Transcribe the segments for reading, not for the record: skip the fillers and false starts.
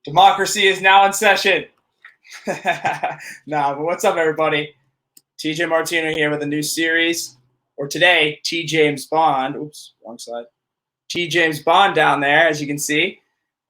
Democracy is now in session. But what's up, everybody? TJ Martino here with a new series. Or today, T. James Bond. Oops, wrong side. T. James Bond down there, as you can see.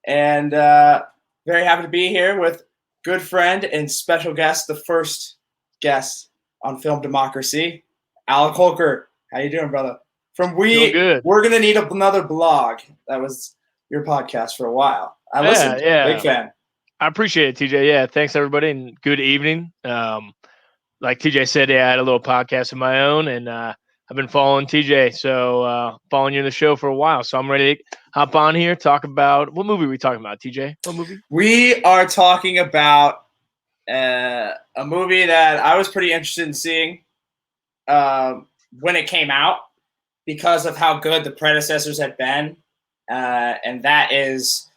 And very happy to be here with good friend and special guest, the first guest on Film Democracy, Alec Hoelker. How you doing, brother? We're gonna need another blog. That was your podcast for a while. I listened. Big fan. I appreciate it, TJ. Yeah, thanks everybody, and good evening. Like TJ said, I had a little podcast of my own, and I've been following TJ, so following you in the show for a while. So I'm ready to hop on here, talk about what movie are we talking about, TJ? What movie? We are talking about a movie that I was pretty interested in seeing when it came out because of how good the predecessors had been, and that is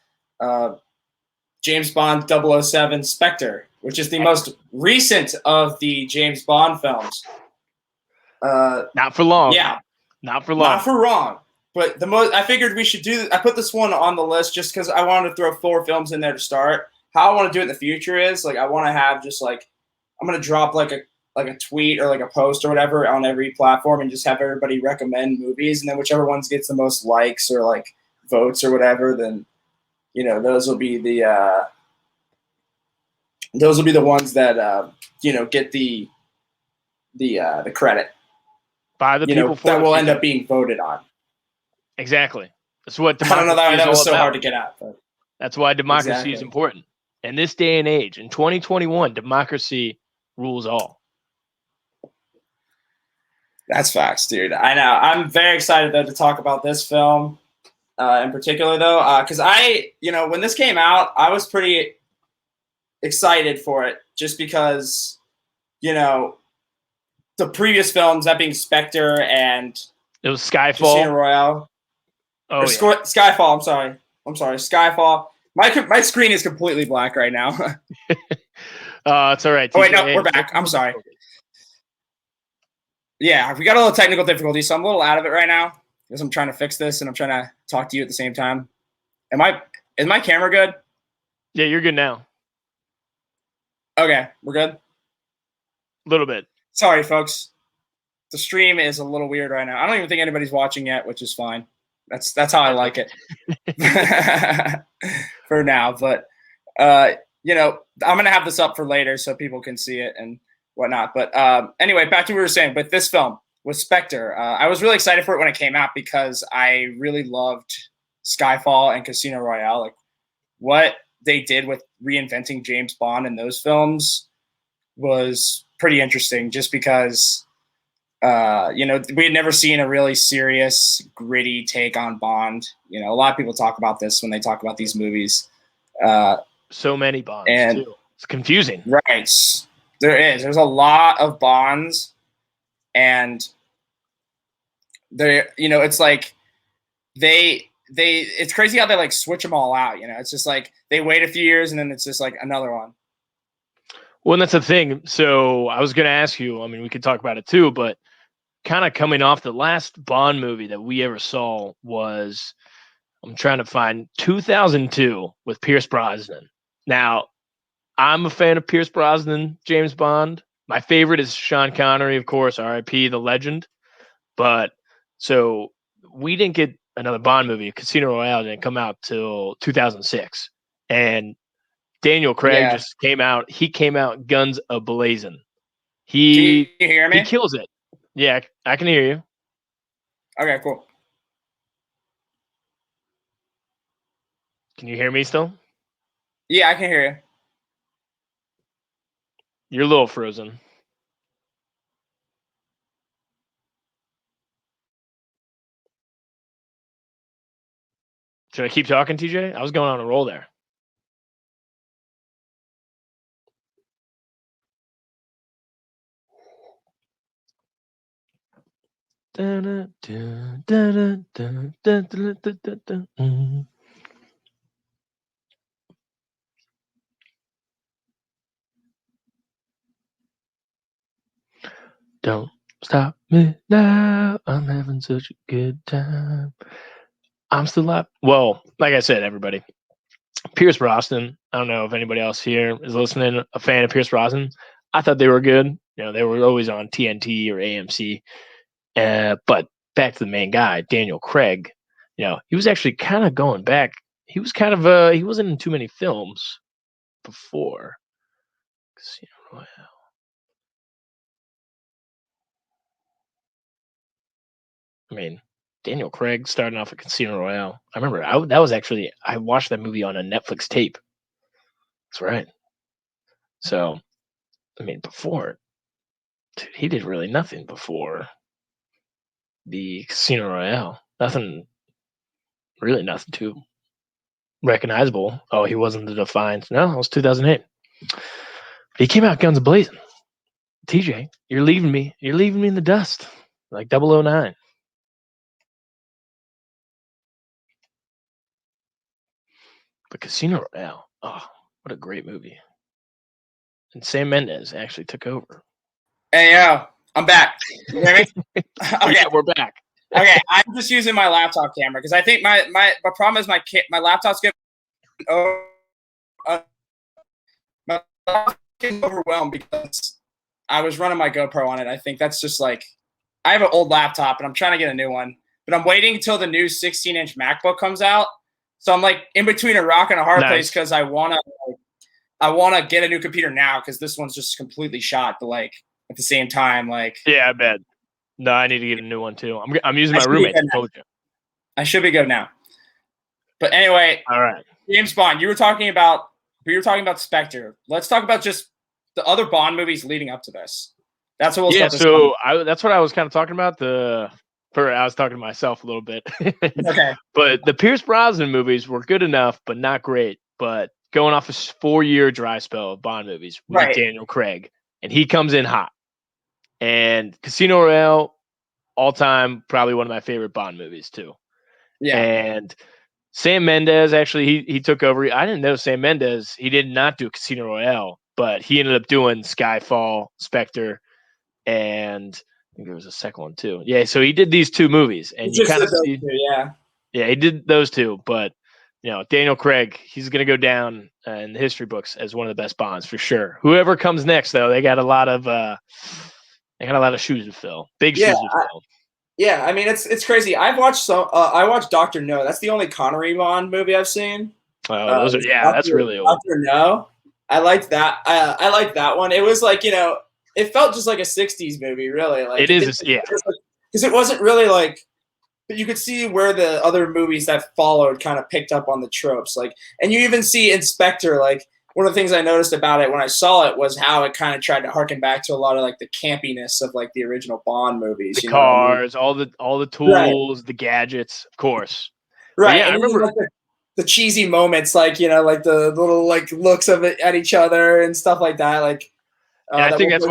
James Bond 007 Spectre, which is the most recent of the James Bond films. Not for long. Yeah. Not for long. Not for long. But I figured we should I put this one on the list just because I wanted to throw 4 films in there to start. How I want to do it in the future is, I want to have just, I'm going to drop, a tweet or, a post or whatever on every platform and just have everybody recommend movies. And then whichever ones gets the most likes or, votes or whatever, then, those will be the ones that, get the credit. By the people that will end up being voted on. Exactly. That's what democracy I don't know that was so hard to get at. But that's why democracy is important. In this day and age, in 2021, democracy rules all. That's facts, dude. I know. I'm very excited, though, to talk about this film in particular, though, because when this came out, I was pretty excited for it just because, the previous films, that being Spectre and it was Skyfall. Casino Royale. Skyfall, I'm sorry. Skyfall. My screen is completely black right now. It's all right. Oh, wait, no, we're back. I'm sorry. Yeah, we got a little technical difficulty, so I'm a little out of it right now because I'm trying to fix this and I'm trying to talk to you at the same time. Is my camera good? Yeah, you're good now. Okay, we're good? A little bit. Sorry, folks. The stream is a little weird right now. I don't even think anybody's watching yet, which is fine. That's how I like it for now. But, I'm going to have this up for later so people can see it and whatnot. But anyway, back to what we were saying. With this film, with Spectre, I was really excited for it when it came out because I really loved Skyfall and Casino Royale. What they did with reinventing James Bond in those films was pretty interesting just because we had never seen a really serious, gritty take on Bond. A lot of people talk about this when they talk about these movies. So many Bonds, too. It's confusing. Right. There's a lot of Bonds, and it's it's crazy how they switch them all out. It's just they wait a few years and then it's just another one. Well, and that's the thing. So I was going to ask you, we could talk about it too, but kind of coming off the last Bond movie that we ever saw was, I'm trying to find 2002 with Pierce Brosnan. Now, I'm a fan of Pierce Brosnan, James Bond. My favorite is Sean Connery, of course, R.I.P., the legend. But so we didn't get another Bond movie. Casino Royale didn't come out till 2006. And Daniel Craig just came out. He came out guns a-blazing. Can you hear me? He kills it. Yeah, I can hear you. Okay, cool. Can you hear me still? Yeah, I can hear you. You're a little frozen. Should I keep talking, TJ? I was going on a roll there. Don't stop me now. I'm having such a good time. I'm still up. Well, like I said, everybody, Pierce Brosnan. I don't know if anybody else here is listening, a fan of Pierce Brosnan. I thought they were good. They were always on TNT or AMC. But back to the main guy, Daniel Craig. He was actually kind of going back. He was kind of he wasn't in too many films before Casino Royale. I mean, Daniel Craig starting off at Casino Royale. I remember I watched that movie on a Netflix tape. That's right. So, I mean, before, dude, he did really nothing before the Casino Royale. Nothing too recognizable. Oh, he wasn't the Defiant. No, it was 2008. He came out guns blazing. TJ, you're leaving me. You're leaving me in the dust, like 009. But Casino Royale, oh, what a great movie. And Sam Mendes actually took over. Hey, yo, I'm back. You hear me? Okay, yeah, we're back. Okay, I'm just using my laptop camera because I think my problem is my laptop's getting my laptop's getting overwhelmed because I was running my GoPro on it. I think that's just like I have an old laptop and I'm trying to get a new one, but I'm waiting until the new 16-inch MacBook comes out. So I'm like in between a rock and a hard place because I wanna get a new computer now because this one's just completely shot. But like at the same time, like yeah, I bet. No, I need to get a new one too. I'm using my roommate's. I should be good now. But anyway, all right. James Bond, you were talking about Spectre. Let's talk about just the other Bond movies leading up to this. That's what we'll start this so that's what I was kind of talking about. I was talking to myself a little bit. Okay. But the Pierce Brosnan movies were good enough, but not great. But going off a 4-year dry spell of Bond movies with Daniel Craig, and he comes in hot. And Casino Royale, all time, probably one of my favorite Bond movies too. Yeah. And Sam Mendes, actually, he took over. I didn't know Sam Mendes. He did not do Casino Royale, but he ended up doing Skyfall, Spectre, and I think there was a second one too. Yeah, so he did these 2 movies, and you kind of see, yeah, he did those 2. But Daniel Craig, he's going to go down in the history books as one of the best Bonds for sure. Whoever comes next, though, they got a lot of shoes to fill. Big shoes to fill. Yeah, I mean it's crazy. I watched Dr. No. That's the only Connery Bond movie I've seen. Oh, that's really old. Dr. No. I liked that. I liked that one. It was like, it felt just like a 60s movie, really. Like it is, yeah. Because it wasn't really like, but you could see where the other movies that followed kind of picked up on the tropes. Like, and you even see in Spectre, like, one of the things I noticed about it when I saw it was how it kind of tried to harken back to a lot of like the campiness of like the original Bond movies. The cars, all the tools, the gadgets, of course. Right. Yeah, I remember like the cheesy moments, like like the little like looks of it at each other and stuff like that. Like, I think that's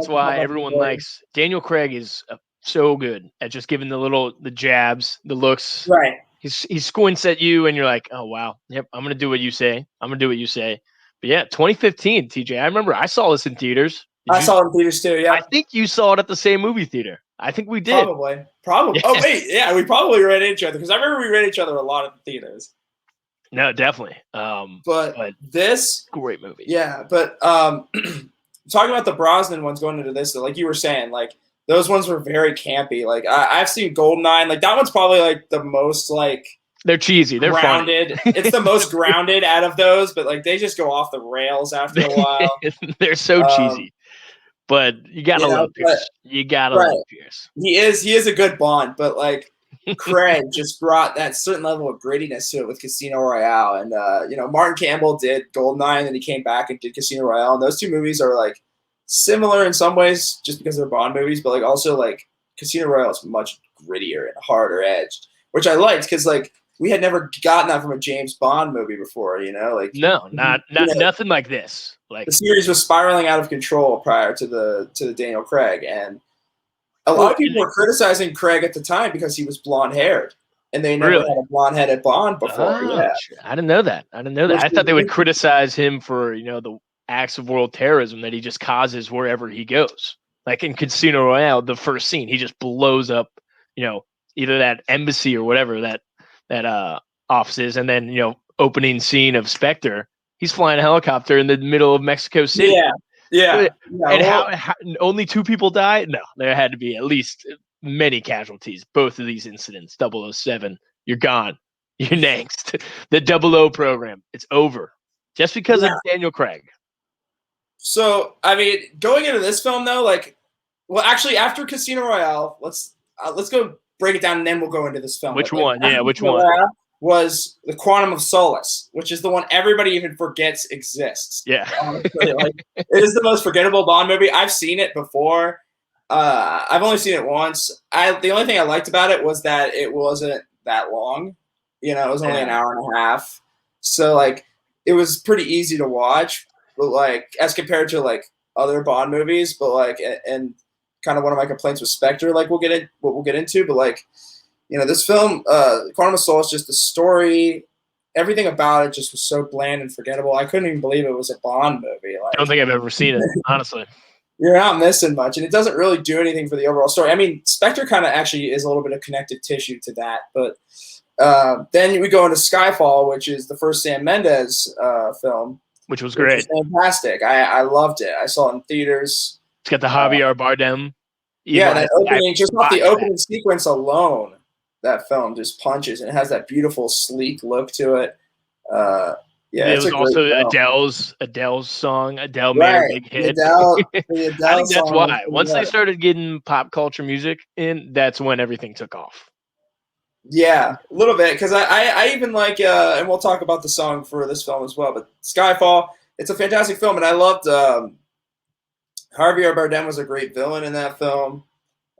why everyone likes Daniel Craig is so good at just giving the jabs, the looks. Right. He squints at you, and you're like, oh wow, yep, I'm gonna do what you say. But yeah, 2015, TJ. I remember I saw this in theaters. I saw it in theaters too, yeah. I think you saw it at the same movie theater. I think we did. Probably. Yeah. Oh, wait. Yeah, we probably read each other because I remember we read each other a lot at the theaters. No, definitely. But this great movie. Yeah, but talking about the Brosnan ones going into this, like you were saying, like those ones were very campy. Like I've seen GoldenEye. Like that one's probably like the most like they're cheesy. They're grounded. It's the most grounded out of those, but like they just go off the rails after a while. They're so cheesy. But you gotta love Pierce. You gotta love Pierce. He is a good Bond, but like Craig just brought that certain level of grittiness to it with Casino Royale. And Martin Campbell did GoldenEye, and then he came back and did Casino Royale. And those 2 movies are like similar in some ways just because they're Bond movies, but like also like Casino Royale is much grittier and harder edged, which I liked because like we had never gotten that from a James Bond movie before, like no, nothing like this. Like the series was spiraling out of control prior to the Daniel Craig, and a lot of people were criticizing Craig at the time because he was blonde haired, and they never had a blonde headed Bond before. I didn't know that. I thought they would criticize him for the acts of world terrorism that he just causes wherever he goes. Like in Casino Royale, the first scene, he just blows up, either that embassy or whatever that office is, and then opening scene of Spectre, he's flying a helicopter in the middle of Mexico City. Yeah. And how only 2 people died? No, there had to be at least many casualties. Both of these incidents, 007, you're gone. You're next. The 00 program, it's over. Just because of Daniel Craig. So, I mean, going into this film though, like, well, actually, after Casino Royale, let's go break it down, and then we'll go into this film. Which but, one? Like, yeah, which Casino one? Royale was the Quantum of Solace, which is the one everybody even forgets exists. Yeah, honestly, like, it is the most forgettable Bond movie. I've seen it before. I've only seen it once. The only thing I liked about it was that it wasn't that long. You know, it was only an hour and a half. So like, it was pretty easy to watch, but like as compared to like other Bond movies. But like, and kind of one of my complaints with Spectre, like we'll get into. But like, you know, this film, Quantum of Solace, just the story, everything about it just was so bland and forgettable. I couldn't even believe it was a Bond movie. Like, I don't think I've ever seen it, honestly. You're not missing much, and it doesn't really do anything for the overall story. I mean, Spectre kind of actually is a little bit of connective tissue to that, but then we go into Skyfall, which is the first Sam Mendes film, which was great, which was fantastic. I loved it. I saw it in theaters. It's got the Javier Bardem. Yeah, that opening, just off the opening sequence alone, that film just punches, and it has that beautiful, sleek look to it. Yeah, it was also Adele's song. Adele made a big hit. The Adele I think that's song why. Once they started getting pop culture music in, that's when everything took off. Yeah, a little bit, because I even like, and we'll talk about the song for this film as well, but Skyfall, it's a fantastic film, and I loved Javier Bardem was a great villain in that film.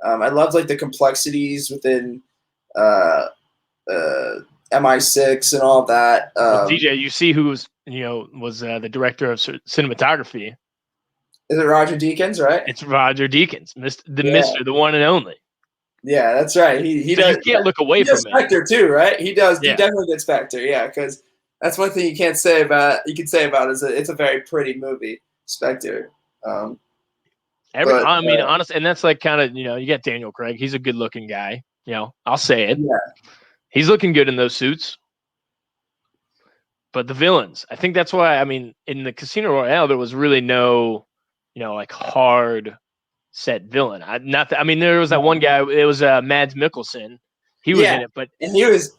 I loved like the complexities within MI6 and all of that. DJ, you see who was the director of cinematography? Is it Roger Deakins, right? It's Roger Deakins, Mister, the one and only. Yeah, that's right. He so does. You can't look away from Spectre too, right? He does. Yeah. He definitely did Spectre. Yeah, because that's one thing you can say about it is it's a very pretty movie, Spectre. Honestly, and that's like kind of you got Daniel Craig. He's a good-looking guy. I'll say it. Yeah. He's looking good in those suits. But the villains, I think that's why, in the Casino Royale, there was really no, like hard set villain. There was that one guy, it was Mads Mikkelsen. He was in it, but and he was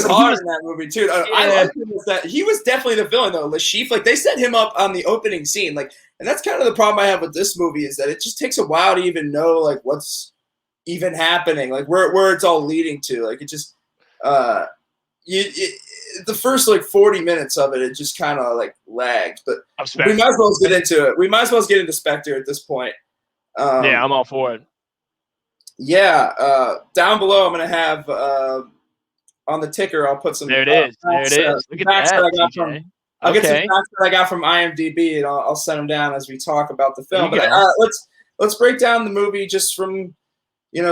hard in that movie too. I liked him as that. He was definitely the villain though. Lashif, like they set him up on the opening scene, like, and that's kind of the problem I have with this movie is that it just takes a while to even know like what's even happening, like where it's all leading to. Like it just the first like 40 minutes of it just kind of like lagged. But we might as well get into it. We might as well get into Spectre at this point. Yeah, I'm all for it. Yeah, down below I'm gonna have on the ticker. I'll put some. There it is. There it is. Look at that. I'll get some facts that I got from IMDb, and I'll send them down as we talk about the film. But let's break down the movie just from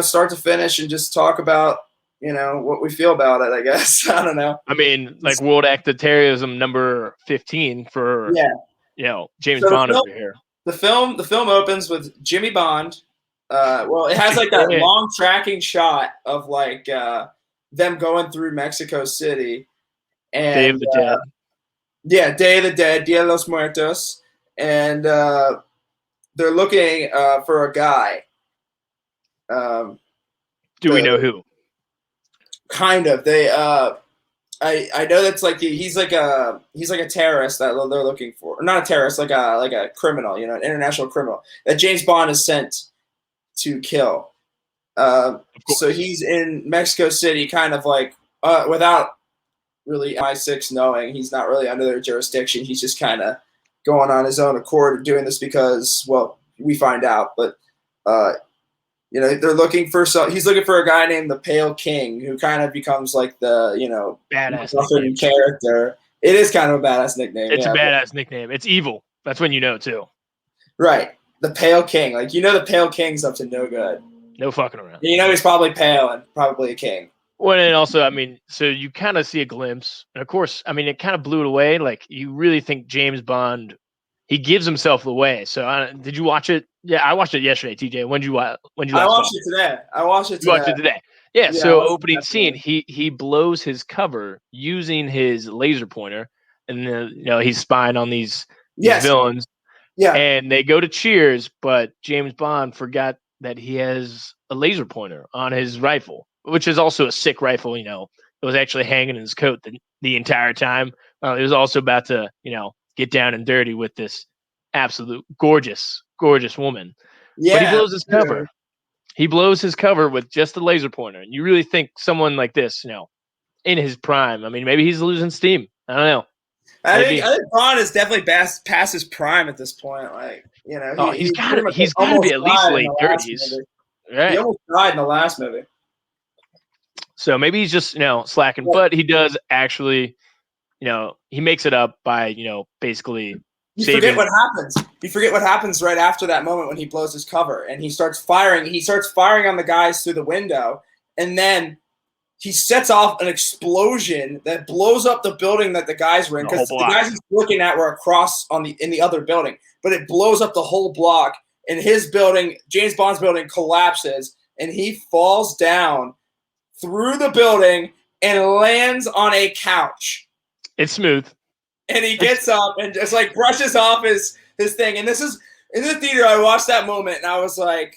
start to finish, and just talk about what we feel about it. I guess I don't know. Like World Actor-Terrorism number 15 for James Bond over here. The film opens with Jimmy Bond. It has like that long tracking shot of like them going through Mexico City and Day of the Dead. Yeah, Day of the Dead, Dia de los Muertos, and they're looking for a guy. Do we know who? Kind of. They I know that's like he's like a terrorist that they're looking for. Or not a terrorist, like a criminal, an international criminal that James Bond is sent to kill. So he's in Mexico City, kind of like without really MI6 knowing. He's not really under their jurisdiction. He's just kind of going on his own accord, doing this because, well, we find out. But they're looking for he's looking for a guy named the Pale King, who kind of becomes like the badass character. It is kind of a badass nickname. It's a badass nickname. It's evil. That's when too. Right. The Pale King. Like, the Pale King's up to no good. No fucking around. He's probably pale and probably a king. Well, and also, so you kind of see a glimpse. And of course, it kind of blew it away. Like, you really think James Bond, he gives himself away. So, did you watch it? Yeah, I watched it yesterday, TJ. When did you watch it? I watched it today. You watched it today. Yeah, Yeah, so let's opening scene, definitely. he blows his cover using his laser pointer, and then he's spying on these Yes. villains, Yeah. and they go to cheers, but James Bond forgot that he has a laser pointer on his rifle, which is also a sick rifle. It was actually hanging in his coat the entire time. He was also about to get down and dirty with this absolute gorgeous, gorgeous woman, but he Yeah. blows his cover. He blows his cover with just a laser pointer. And you really think someone like this, in his prime, I mean, maybe he's losing steam. I don't know. I Maybe. think Bond is definitely past his prime at this point. Like, Oh, he he's got pretty it. much He's got to be almost at least died in the late last 30s. movie. He Right. almost died in the last movie. So maybe he's just, slacking, But but he does actually, he makes it up by, basically you forget saving. what happens. You forget what happens right after that moment when he blows his cover and he starts firing. He starts firing on the guys through the window, and then he sets off an explosion that blows up the building that the guys were in, The whole because the block. guys he's looking at were across in the other building, but it blows up the whole block. And his building, James Bond's building, collapses, and he falls down through the building and lands on a couch. It's smooth. And he gets up and just like brushes off his thing. And this is in the theater. I watched that moment and I was like,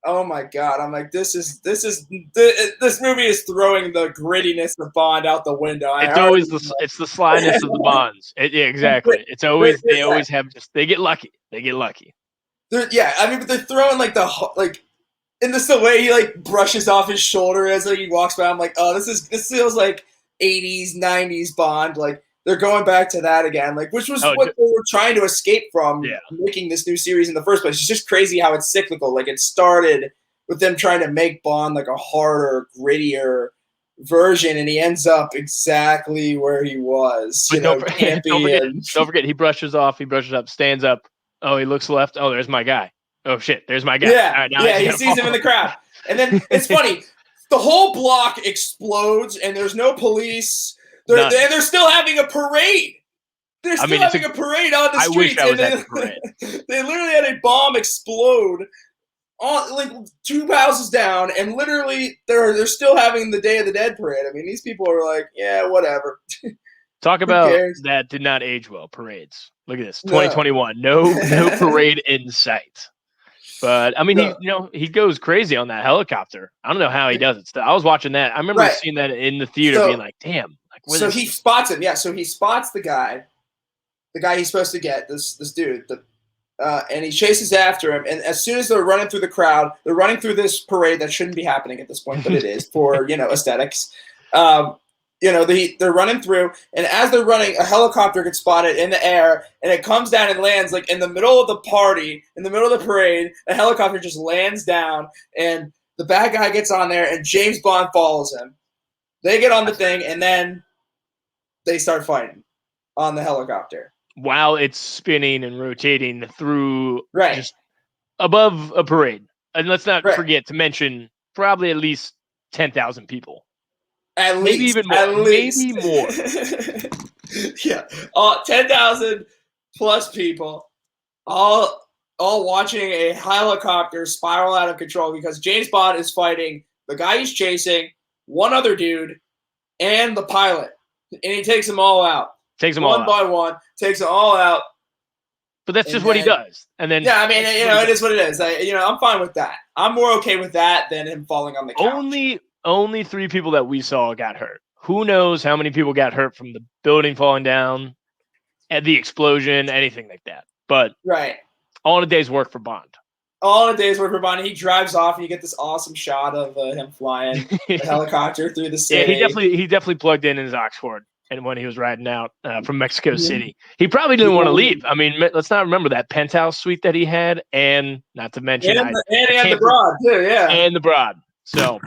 oh my God. I'm like, this movie is throwing the grittiness of Bond out the window. It's the slyness of the Bonds. Yeah, exactly. It's always they always have they get lucky. They get lucky. Yeah, I mean, but they're throwing like and this the way he like brushes off his shoulder as like he walks by. I'm like, oh, this feels like 80s, 90s Bond. Like they're going back to that again, like which was what they were trying to escape from making this new series in the first place. It's just crazy how it's cyclical. Like it started with them trying to make Bond like a harder, grittier version, and he ends up exactly where he was. But don't forget, he brushes off, he brushes up, stands up. Oh, he looks left. Oh, there's my guy. Oh shit, there's my guy. Yeah, he sees him in the crowd, and then it's funny. The whole block explodes, and there's no police. They're still having a parade. They're still having a parade on the streets. I wish I was at the parade. They literally had a bomb explode on like 2 houses down, and literally they're still having the Day of the Dead parade. I mean, these people are like, yeah, whatever. Talk about that did not age well. Parades. Look at this. 2021. No parade in sight. But I mean, he goes crazy on that helicopter. I don't know how he does it. Still, I was watching that. I remember seeing that in the theater, being like, "Damn!" Like, so he spots him. Yeah, so he spots the guy he's supposed to get. This dude. And he chases after him. And as soon as they're running through the crowd, they're running through this parade that shouldn't be happening at this point, but it is for aesthetics. They're running through, and as they're running, a helicopter gets spotted in the air, and it comes down and lands like in the middle of the party, in the middle of the parade. A helicopter just lands down, and the bad guy gets on there, and James Bond follows him. They get on the thing, and then they start fighting on the helicopter while it's spinning and rotating through just above a parade. And let's not forget to mention probably at least 10,000 people. Maybe even more. Maybe more. Yeah. 10,000 plus people all watching a helicopter spiral out of control because James Bond is fighting the guy he's chasing, one other dude, and the pilot. And he takes them all out. One by one, takes them all out. But that's just what he does. And then I mean, it is what it is. I'm fine with that. I'm more okay with that than him falling on the couch. Only 3 people that we saw got hurt. Who knows how many people got hurt from the building falling down, and the explosion, anything like that. But all in a day's work for Bond. All in a day's work for Bond. He drives off, and you get this awesome shot of him flying the helicopter through the city. Yeah, he definitely plugged in his Oxford. And when he was riding out from Mexico City, he probably didn't want to leave. I mean, let's not remember that penthouse suite that he had, and not to mention, and the broad too, and the broad. So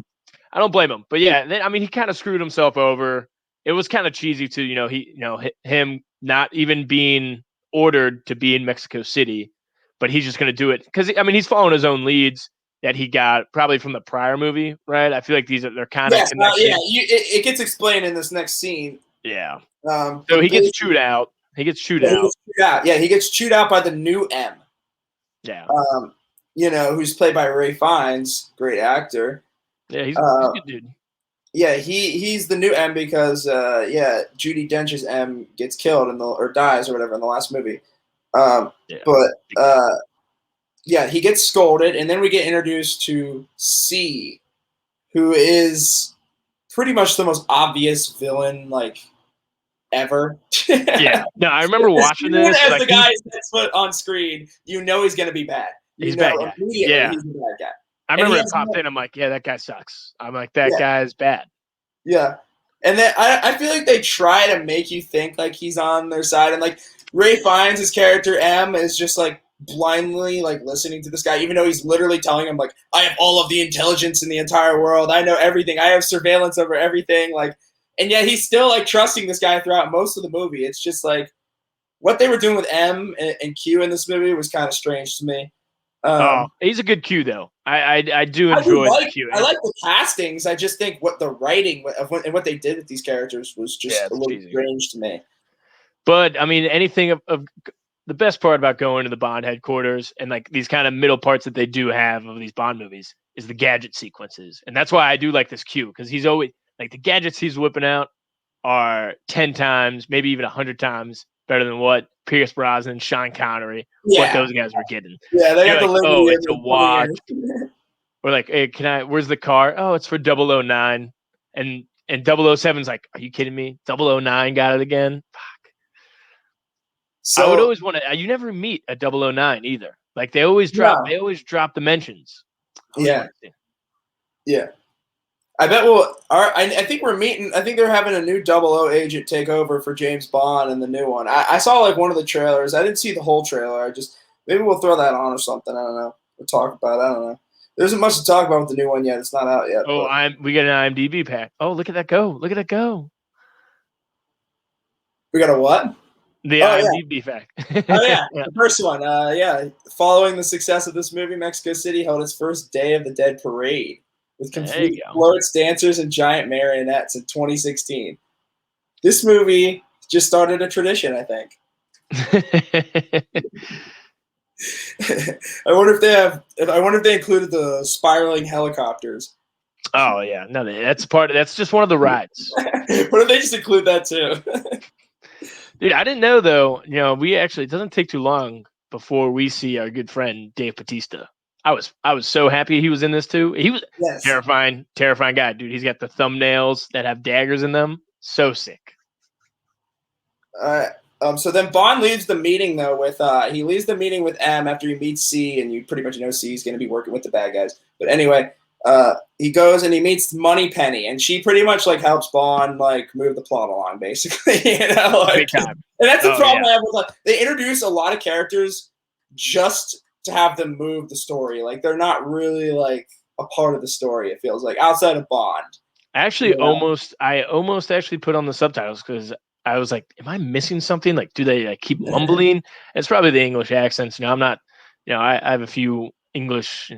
I don't blame him. But yeah, he kind of screwed himself over. It was kind of cheesy to him not even being ordered to be in Mexico City, but he's just going to do it because he's following his own leads that he got probably from the prior movie, right? I feel like they're kind of connected. It gets explained in this next scene. Yeah. So he gets chewed out. He gets chewed out. Yeah, he gets chewed out by the new M. Yeah. Who's played by Ray Fiennes, great actor. Yeah, he's a good dude. Yeah, he's the new M because Judi Dench's M gets killed or dies or whatever in the last movie. He gets scolded, and then we get introduced to C, who is pretty much the most obvious villain ever. Yeah, no, I remember watching this. As the guy sets foot on screen, you know he's going to be bad. He's a bad guy. Immediately he's a bad guy. I remember it popped in. I'm like, yeah, that guy sucks. I'm like, that guy's bad. Yeah. And then I feel like they try to make you think like he's on their side. And like Ray Fiennes' his character M is just like blindly like listening to this guy, even though he's literally telling him like, I have all of the intelligence in the entire world. I know everything. I have surveillance over everything. Like, and yet he's still like trusting this guy throughout most of the movie. It's just like what they were doing with M and Q in this movie was kind of strange to me. He's a good Q though. I do enjoy the Q. I like the castings. I just think what the writing and what they did with these characters was just a little strange to me. But I mean, anything of the best part about going to the Bond headquarters and like these kind of middle parts that they do have of these Bond movies is the gadget sequences, and that's why I do like this Q, because he's always like the gadgets he's whipping out are 10 times, maybe even 100 times better than what Pierce Brosnan, Sean Connery, what those guys were getting. Yeah, they got the it's a watch. Or like, hey, where's the car? Oh, it's for 009. And 007's like, are you kidding me? 009 got it again? Fuck. So I would always want to, you never meet a 009 either. Like they always drop the mentions. Yeah. I bet I think we're meeting. I think they're having a new 00 agent take over for James Bond in the new one. I saw like one of the trailers. I didn't see the whole trailer. Maybe we'll throw that on or something. I don't know. We'll talk about it. I don't know. There isn't much to talk about with the new one yet. It's not out yet. Oh, we got an IMDb pack. Oh, look at that go. Look at that go. We got a what? The IMDb fact. The first one. Following the success of this movie, Mexico City held its first Day of the Dead parade with complete floats, dancers, and giant marionettes in 2016. This movie just started a tradition, I think. I wonder if they included the spiraling helicopters. Oh yeah, no, that's just one of the rides. What if they just include that too? Dude, I didn't know though. You know, it doesn't take too long before we see our good friend Dave Bautista. I was so happy he was in this too. He was terrifying guy, dude. He's got the thumbnails that have daggers in them. So sick. So then Bond leaves the meeting though with M after he meets C, and you pretty much know C is going to be working with the bad guys. But anyway, he goes and he meets Moneypenny, and she pretty much like helps Bond like move the plot along, basically. Big time. And that's the problem I have with they introduce a lot of characters just to have them move the story. Like they're not really like a part of the story. It feels like outside of Bond. Actually, I almost actually put on the subtitles because I was like, am I missing something? Like, do they like keep mumbling? It's probably the English accents. I'm not, I have a few English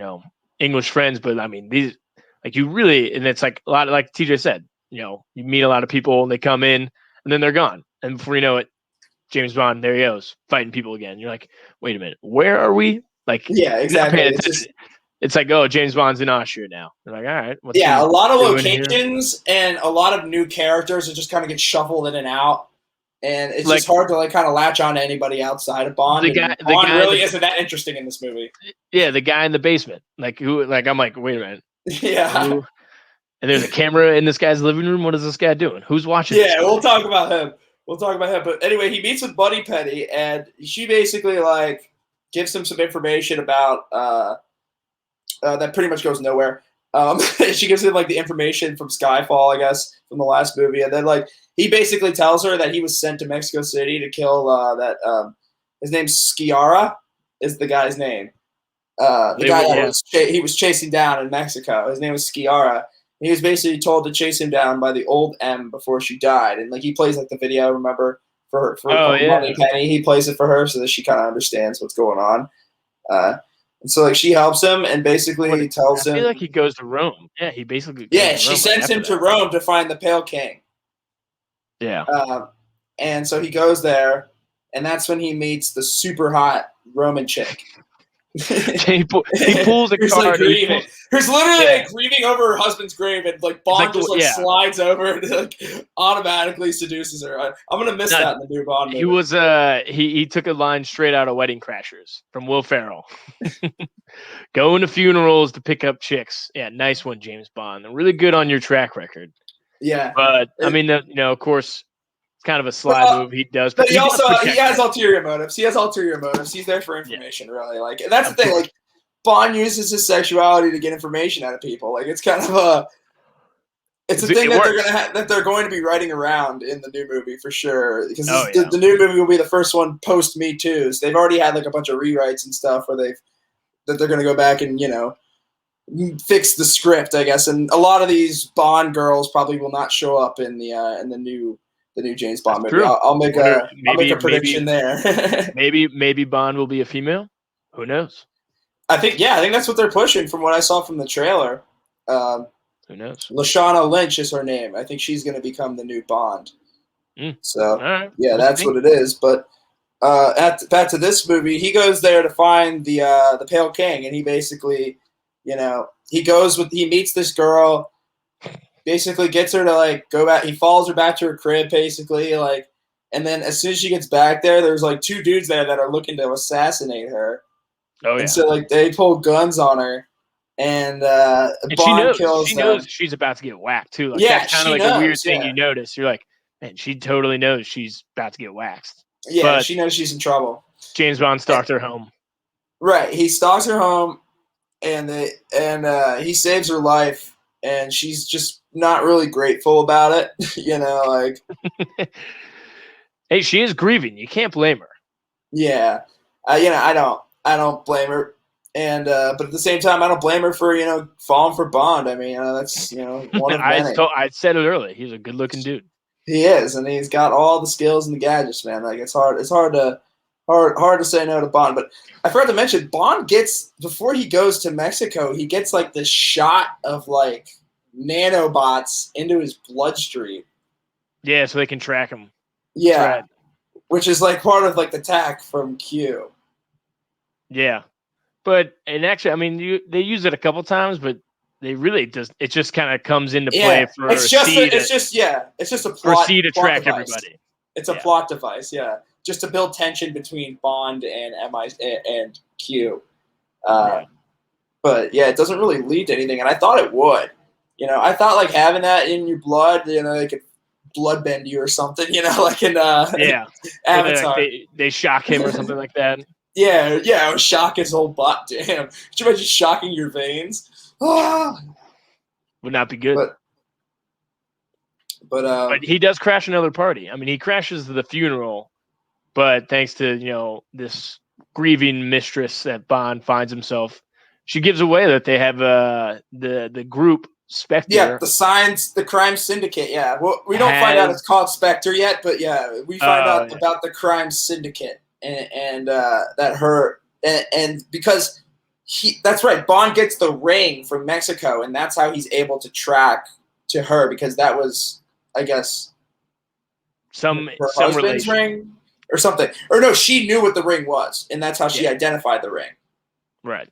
friends, but I mean, these, like you really, and it's like a lot of, like TJ said, you meet a lot of people and they come in and then they're gone. And before you know it, James Bond, there he goes, fighting people again. You're like, wait a minute, where are we? Like, yeah, exactly. It's like, oh, James Bond's in Austria now. They're like, all right. A lot of locations and a lot of new characters that just kind of get shuffled in and out. And it's just hard to like kind of latch on to anybody outside of Bond. Bond really isn't that interesting in this movie. Yeah, the guy in the basement. Like who? Like I'm like, wait a minute. Yeah. And there's a camera in this guy's living room. What is this guy doing? Who's watching? Yeah, we'll talk about him. But anyway, he meets with Moneypenny, and she basically like gives him some information about that pretty much goes nowhere. She gives him like the information from Skyfall, I guess, from the last movie, and then like he basically tells her that he was sent to Mexico City to kill his name's Sciarra is the guy's name. The guy that he was chasing down in Mexico. His name was Sciarra. He was basically told to chase him down by the old M before she died, and like he plays like the video, remember, for Moneypenny. He plays it for her so that she kind of understands what's going on. And so like she helps him and basically tells him. I feel like he goes to Rome. Yeah, he basically. She sends him to Rome to find the Pale King. Yeah. And so he goes there, and that's when he meets the super hot Roman chick, he pulls a Who's card. like grieving. Who's literally like grieving over her husband's grave, and like Bond slides over and like automatically seduces her. I'm gonna miss that in the new Bond movie. He was he took a line straight out of Wedding Crashers from Will Ferrell. Going to funerals to pick up chicks. Yeah, nice one, James Bond. Really good on your track record. Yeah, but I mean, of course, it's kind of a sly move he does. But he has ulterior motives. He has ulterior motives. He's there for information, really. Like, and that's the thing. Like, Bond uses his sexuality to get information out of people. Like, it's kind of it's a thing that they're going to be writing around in the new movie for sure. Because the new movie will be the first one post Me Too's. They've already had like a bunch of rewrites and stuff where they're going to go back and fix the script, I guess. And a lot of these Bond girls probably will not show up in the new James Bond movie. I'll make a prediction there. maybe Bond will be a female. Who knows? I think that's what they're pushing from what I saw from the trailer. Who knows? Lashana Lynch is her name. I think she's going to become the new Bond. So that's what it is. But back to this movie, he goes there to find the Pale King, and he basically, he meets this girl. Basically gets her to like go back. He follows her back to her crib, basically, like, and then as soon as she gets back there, there's like two dudes there that are looking to assassinate her. Oh yeah. And so like they pull guns on her, and Bond kills them. She knows she's about to get whacked too. Like, that's kind of like a weird thing you notice. You're like, man, she totally knows she's about to get waxed. Yeah, but she knows she's in trouble. James Bond stalks her home. Right, he stalks her home, and he saves her life, and she's just not really grateful about it, like. Hey, she is grieving. You can't blame her. Yeah, I don't blame her, and but at the same time, I don't blame her for falling for Bond. I mean, that's one of many. I said it earlier. He's a good-looking dude. He is, and he's got all the skills and the gadgets, man. Like, it's hard to say no to Bond. But I forgot to mention, Bond gets, before he goes to Mexico, he gets like this shot of like nanobots into his bloodstream. Yeah, so they can track him. Yeah, right. Which is like part of like the tack from Q. Yeah, and actually, I mean, they use it a couple times, but they really it just kind of comes into play for it's just a plot. For C to track device. Everybody. It's a plot device, just to build tension between Bond and and Q. But it doesn't really lead to anything, and I thought it would. I thought like having that in your blood, they could bloodbend you or something, like in Avatar. They shock him or something like that. Yeah, it would shock his whole butt. Damn, could you imagine shocking your veins? Would not be good. But he does crash another party. I mean, he crashes the funeral, but thanks to this grieving mistress that Bond finds himself, she gives away that they have the group Spectre. Yeah, the crime syndicate. Yeah, well, we don't find out it's called Spectre yet, but we find out about the crime syndicate and that her and because. That's right. Bond gets the ring from Mexico, and that's how he's able to track to her, because that was, I guess, some husband's relation. ring or something. Or no, she knew what the ring was, and that's how she identified the ring. Right.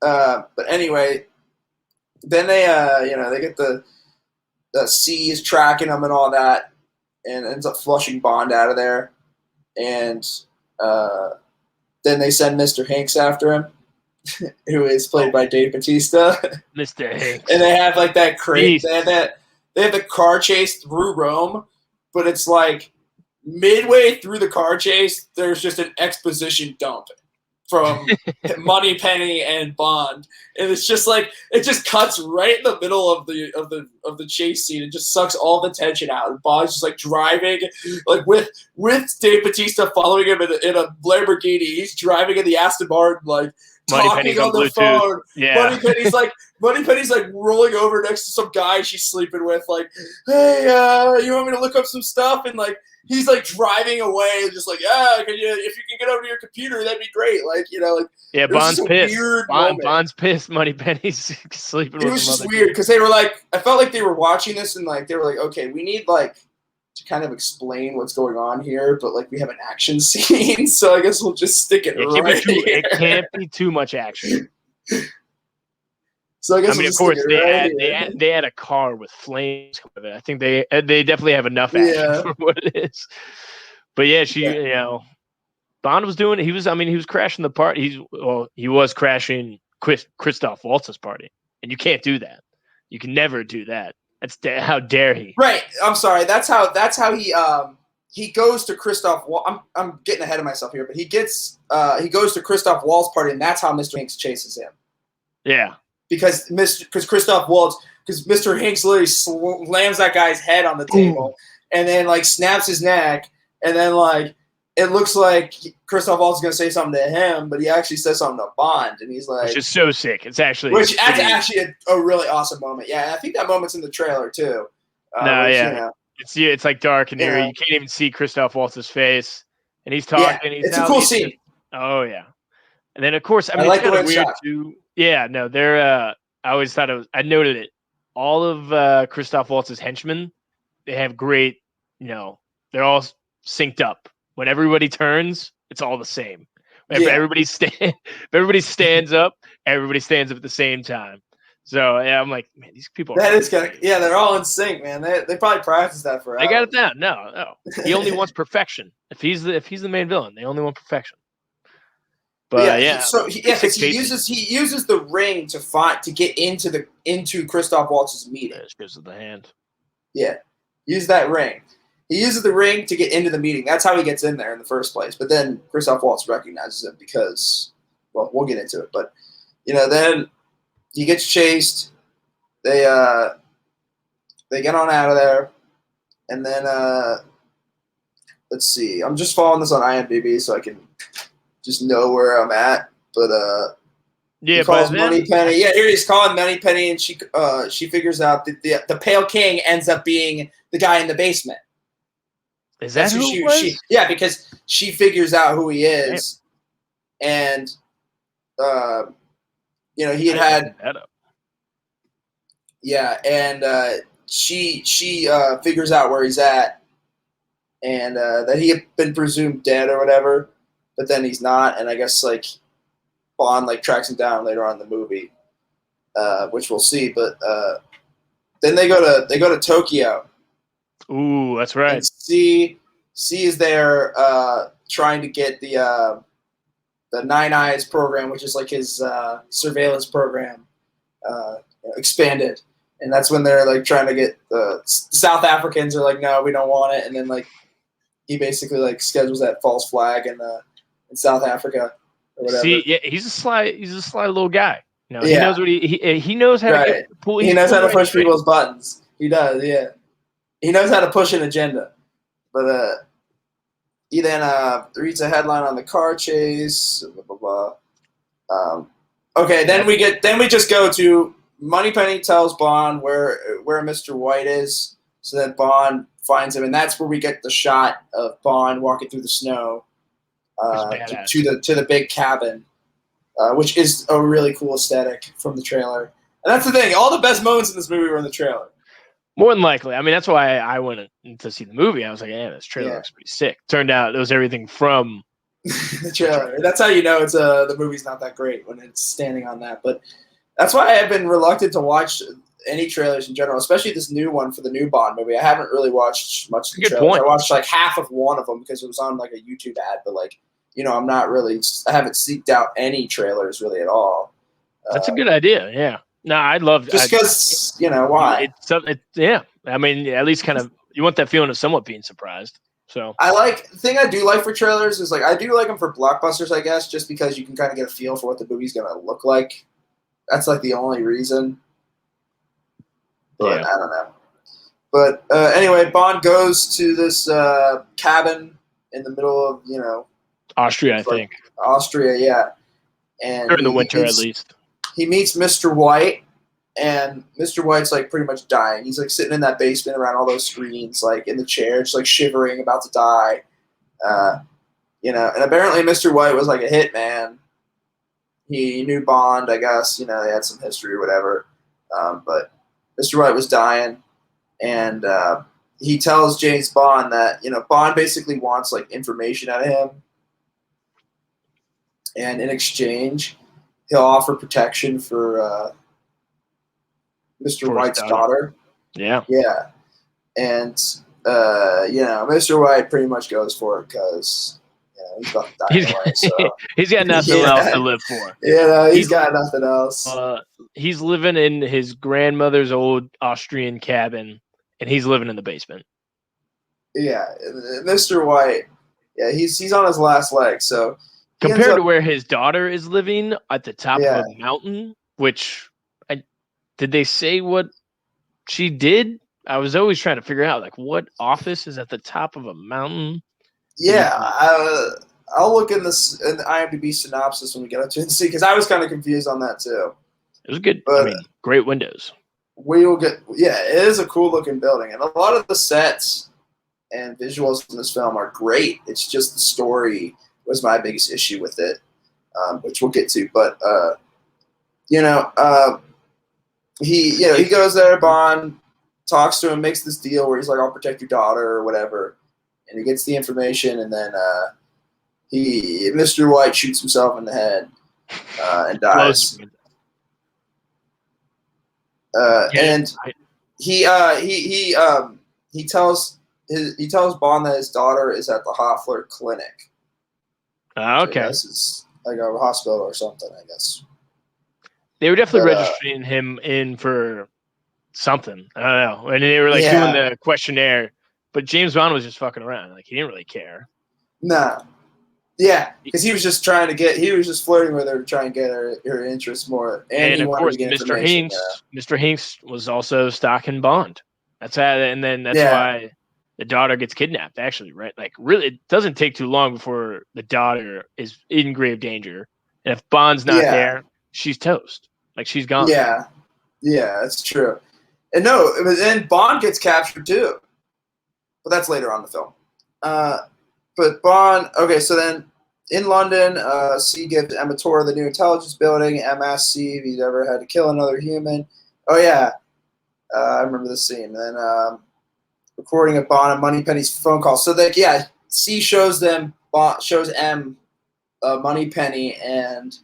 But anyway, then they they get the C is tracking them and all that, and ends up flushing Bond out of there, and then they send Mr. Hanks after him. Who is played by Dave Bautista. Mr. Hanks. And they have like that crate. They have the car chase through Rome, but it's like midway through the car chase, there's just an exposition dump from Moneypenny and Bond, and it's just like it just cuts right in the middle of the chase scene. It just sucks all the tension out. And Bond's just like driving, like with Dave Bautista following him in a Lamborghini. He's driving in the Aston Martin, like talking on the phone. Yeah. Moneypenny's like rolling over next to some guy she's sleeping with, like, hey, you want me to look up some stuff? And like he's like driving away and just like, if you can get over to your computer, that'd be great. Like, Bond's pissed. Bond's pissed. Moneypenny's sleeping with him. It was just weird because they were like, I felt like they were watching this and like they were like, okay, we need like to kind of explain what's going on here, but like we have an action scene, so I guess we'll just stick it right here. It can't be too much action. So I guess of course, they had a car with flames with it. I think they definitely have enough action for what it is. But yeah, Bond was doing. He was crashing the party. He was crashing Christoph Waltz's party, and you can't do that. You can never do that. How dare he? Right. I'm sorry. That's how he goes to Christoph. I'm getting ahead of myself here, but he goes to Christoph Waltz's party, and that's how Mr. Hinks chases him. Yeah. Because Christoph Waltz, because Mr. Hinks literally slams that guy's head on the table, and then like snaps his neck, and then like it looks like Christoph Waltz is gonna say something to him, but he actually says something to Bond, and he's like, which is so sick. It's actually a really awesome moment. Yeah, I think that moment's in the trailer too. It's like dark and eerie. You can't even see Christoph Waltz's face, and he's talking. It's a cool scene. Oh yeah, and then of course I like it's the way kind of weird too. Yeah, no, they're. I always thought I noted it. All of Christoph Waltz's henchmen, they have great. They're all synced up. When everybody turns, it's all the same. If everybody stands up, everybody stands up at the same time. So yeah, I'm like, man, these people. They're all in sync, man. They probably practice that for hours. They got it down. No. He only wants perfection. If he's the main villain, they only want perfection. But he uses the ring to get into Christoph Waltz's meeting. It's because of the hand. Yeah, use that ring. He uses the ring to get into the meeting. That's how he gets in there in the first place. But then Christoph Waltz recognizes him because, well, we'll get into it. But then he gets chased. They get on out of there, and then let's see. I'm just following this on IMDb so I can just know where I'm at. But he calls Moneypenny. Yeah, here he's calling Moneypenny, and she figures out that the Pale King ends up being the guy in the basement. Is that who it was? Yeah, because she figures out who he is, and he had that up. Yeah, and she figures out where he's at, and that he had been presumed dead or whatever, but then he's not, and I guess like Bond like tracks him down later on in the movie, which we'll see. But then they go to Tokyo. Ooh, that's right. And C is there trying to get the Nine Eyes program, which is like his surveillance program, expanded. And that's when they're like trying to get the South Africans are like, no, we don't want it. And then like he basically like schedules that false flag in South Africa or whatever. See, yeah, he's a sly little guy. He knows what he knows how to pull. He knows how to push people's buttons. He does, yeah. He knows how to push an agenda. But he then reads a headline on the car chase. Blah blah blah. Okay, then we just go to Moneypenny tells Bond where Mr. White is, so that Bond finds him, and that's where we get the shot of Bond walking through the snow to the big cabin, which is a really cool aesthetic from the trailer. And that's the thing; all the best moments in this movie were in the trailer. More than likely. I mean, that's why I went to see the movie. I was like, this trailer looks pretty sick. Turned out it was everything from the trailer. That's how you know it's the movie's not that great when it's standing on that. But that's why I have been reluctant to watch any trailers in general, especially this new one for the new Bond movie. I haven't really watched much of the trailers. I watched like half of one of them because it was on like a YouTube ad. But like, I'm not really. I haven't seeked out any trailers really at all. That's a good idea. Yeah. No, I'd love just because why? Yeah, I mean, at least kind of you want that feeling of somewhat being surprised. So the thing I do like for trailers is like I do like them for blockbusters, I guess, just because you can kind of get a feel for what the movie's gonna look like. That's like the only reason. But I don't know. But anyway, Bond goes to this cabin in the middle of Austria, I think. Austria, yeah. And during the winter, at least. He meets Mr. White, and Mr. White's like pretty much dying. He's like sitting in that basement around all those screens, like in the chair, just like shivering, about to die. And apparently Mr. White was like a hitman. He knew Bond, I guess. They had some history or whatever. But Mr. White was dying, and he tells James Bond that, Bond basically wants like information out of him. And in exchange, he'll offer protection for Mr. White's daughter. Yeah. Yeah. And, Mr. White pretty much goes for it because he's about to die anyway. So. He's got nothing else to live for. He's got nothing else. He's living in his grandmother's old Austrian cabin, and he's living in the basement. Yeah. Mr. White, he's on his last leg. So compared to where his daughter is living at the top of a mountain, which did they say what she did? I was always trying to figure out, like, what office is at the top of a mountain? Yeah, I'll look in the IMDb synopsis when we get up to it and see, because I was kind of confused on that too. It was good. But great windows. We will get. Yeah, it is a cool looking building, and a lot of the sets and visuals in this film are great. It's just the story was my biggest issue with it, which we'll get to. But he goes there. Bond talks to him, makes this deal where he's like, "I'll protect your daughter" or whatever, and he gets the information, and then Mr. White shoots himself in the head and dies. And he tells Bond that his daughter is at the Hoffler Clinic. Okay, so this is like a hospital or something, I guess. They were definitely registering him in for something. I don't know, and they were like doing the questionnaire. But James Bond was just fucking around. Like, he didn't really care. No. Yeah, because he was just he was just flirting with her to try and get her interest more. And of course, Mr. Hinks was also stalking Bond. That's why the daughter gets kidnapped, actually, right? Like, really, it doesn't take too long before the daughter is in grave danger. And if Bond's not there, she's toast. Like, she's gone. Yeah. Yeah, that's true. And then Bond gets captured too. But that's later on in the film. But Bond, okay, so then in London, C gives M a tour of the new intelligence building. M asks C if he's ever had to kill another human. Oh, yeah. I remember this scene. And then recording of Bond and Moneypenny's phone call. So, C shows M Moneypenny and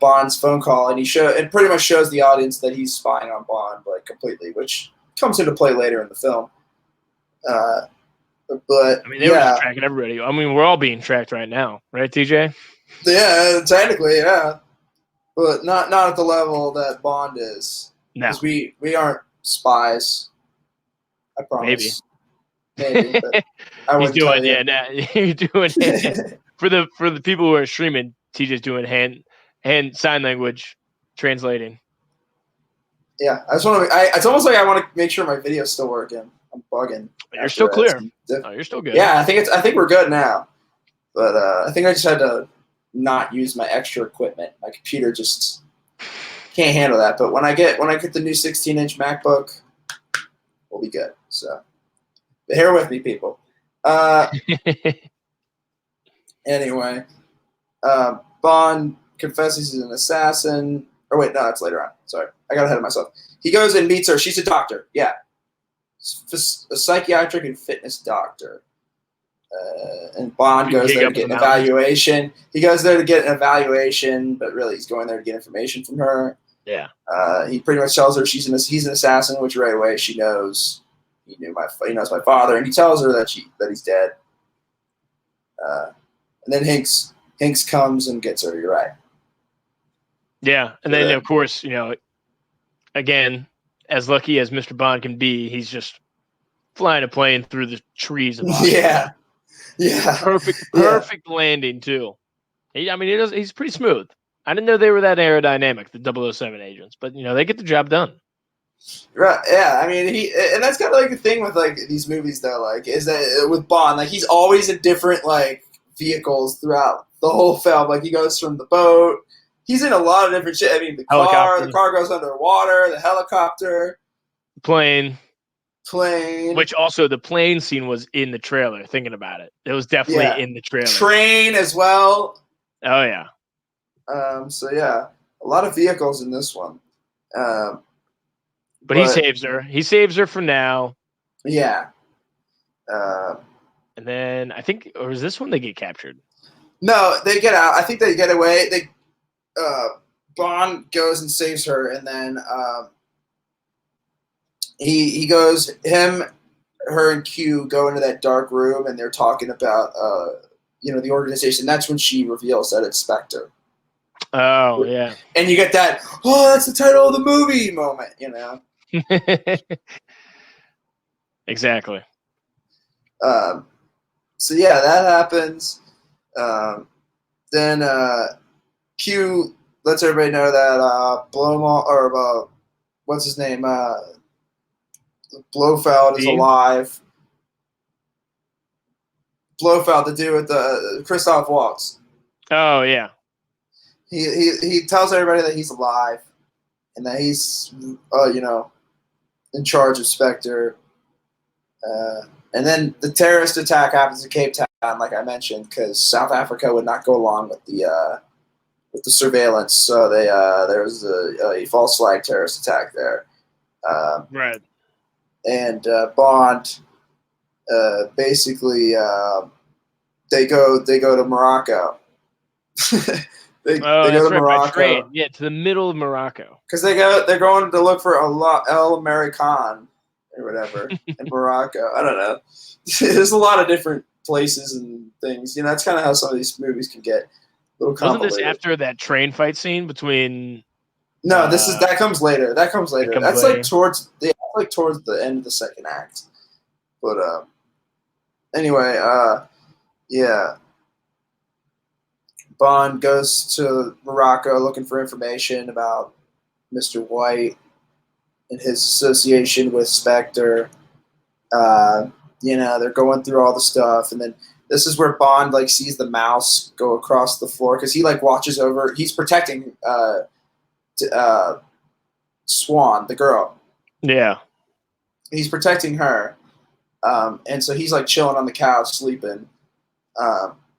Bond's phone call, and it pretty much shows the audience that he's spying on Bond, like, completely, which comes into play later in the film. But they were just tracking everybody. We're all being tracked right now, right, TJ? Yeah, technically, yeah, but not at the level that Bond is. No, because we aren't spies. I promise. Maybe. But I wouldn't He's doing tell you. you're doing it. for the people who are streaming. TJ's doing hand sign language translating. Yeah, I just want to. It's almost like I want to make sure my video's still working. I'm bugging. You're still clear. You're still good. Yeah, I think we're good now. But I think I just had to not use my extra equipment. My computer just can't handle that. But when I get the new 16-inch MacBook, we'll be good. So bear with me, people. Anyway, Bond confesses he's an assassin. Or wait, no, that's later on. Sorry, I got ahead of myself. He goes and meets her. She's a doctor. Yeah. A psychiatric and fitness doctor. And Bond goes there to get an evaluation. He goes there to get an evaluation, but really he's going there to get information from her. Yeah. He pretty much tells her he's an assassin, which right away she knows. He knows my father, and he tells her that he's dead. And then Hinks comes and gets her. You're right. Yeah, and then of course, again, as lucky as Mr. Bond can be, he's just flying a plane through the trees of Austin. Yeah. Perfect landing too. He's pretty smooth. I didn't know they were that aerodynamic, the 007 agents, but they get the job done. Right. Yeah. And that's kind of like the thing with like these movies though, like is that with Bond, like he's always in different like vehicles throughout the whole film. Like he goes from the boat. He's in a lot of different shit. The car goes underwater, the helicopter. Plane. Which also the plane scene was in the trailer, thinking about it. It was definitely in the trailer. Train as well. Oh, yeah. So, yeah, a lot of vehicles in this one. But he saves her. He saves her for now. Yeah. And then I think, or is this when they get captured? No, they get out. I think they get away. Bond goes and saves her, and then he goes. Her, and Q go into that dark room, and they're talking about the organization. That's when she reveals that it's Spectre. Oh yeah. And you get that. Oh, that's the title of the movie moment. You know. Exactly. So yeah, that happens. Then Q lets everybody know that what's his name? Blofeld is alive. Blofeld, to do with the Christoph Waltz. Oh yeah. He tells everybody that he's alive and that he's in charge of Spectre. And then the terrorist attack happens in Cape Town, like I mentioned, because South Africa would not go along with the surveillance. So there was a false flag terrorist attack there. Right. And Bond basically they go to Morocco. they go to Morocco. By train. Yeah, to the middle of Morocco. Because they're going to look for El American or whatever in Morocco. I don't know. There's a lot of different places and things. You know, that's kind of how some of these movies can get a little complicated. Wasn't this after that train fight scene between? No, that comes later. That's like towards the end of the second act. But anyway, yeah. Bond goes to Morocco looking for information about Mr. White and his association with Spectre. They're going through all the stuff, and then this is where Bond sees the mouse go across the floor because he watches over. He's protecting Swan, the girl. Yeah, he's protecting her, and so he's chilling on the couch sleeping.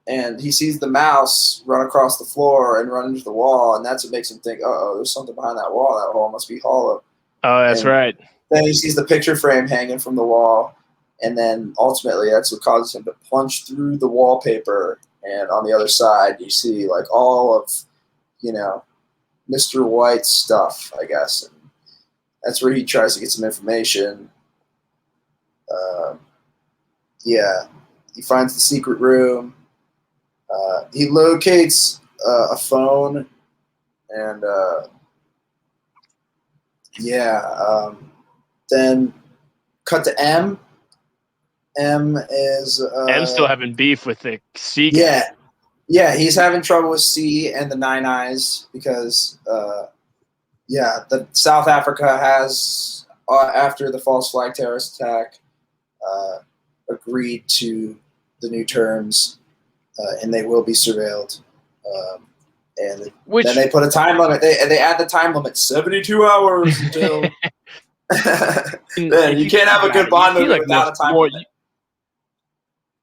And he sees the mouse run across the floor and run into the wall, and that's what makes him think, "Uh-oh, there's something behind that wall. That wall must be hollow." Oh, that's right. Then he sees the picture frame hanging from the wall, and then ultimately that's what causes him to plunge through the wallpaper. And on the other side, you see all of, Mr. White's stuff, I guess. And that's where he tries to get some information. He finds the secret room. He locates a phone, and then cut to M. M is M's still having beef with the C guy. Yeah, yeah, he's having trouble with C and the Nine Eyes because the South Africa has after the false flag terrorist attack agreed to the new terms. And they will be surveilled. And then they put a time limit. They add the time limit, 72 hours until. Then you can't have a good Bond movie without a time limit.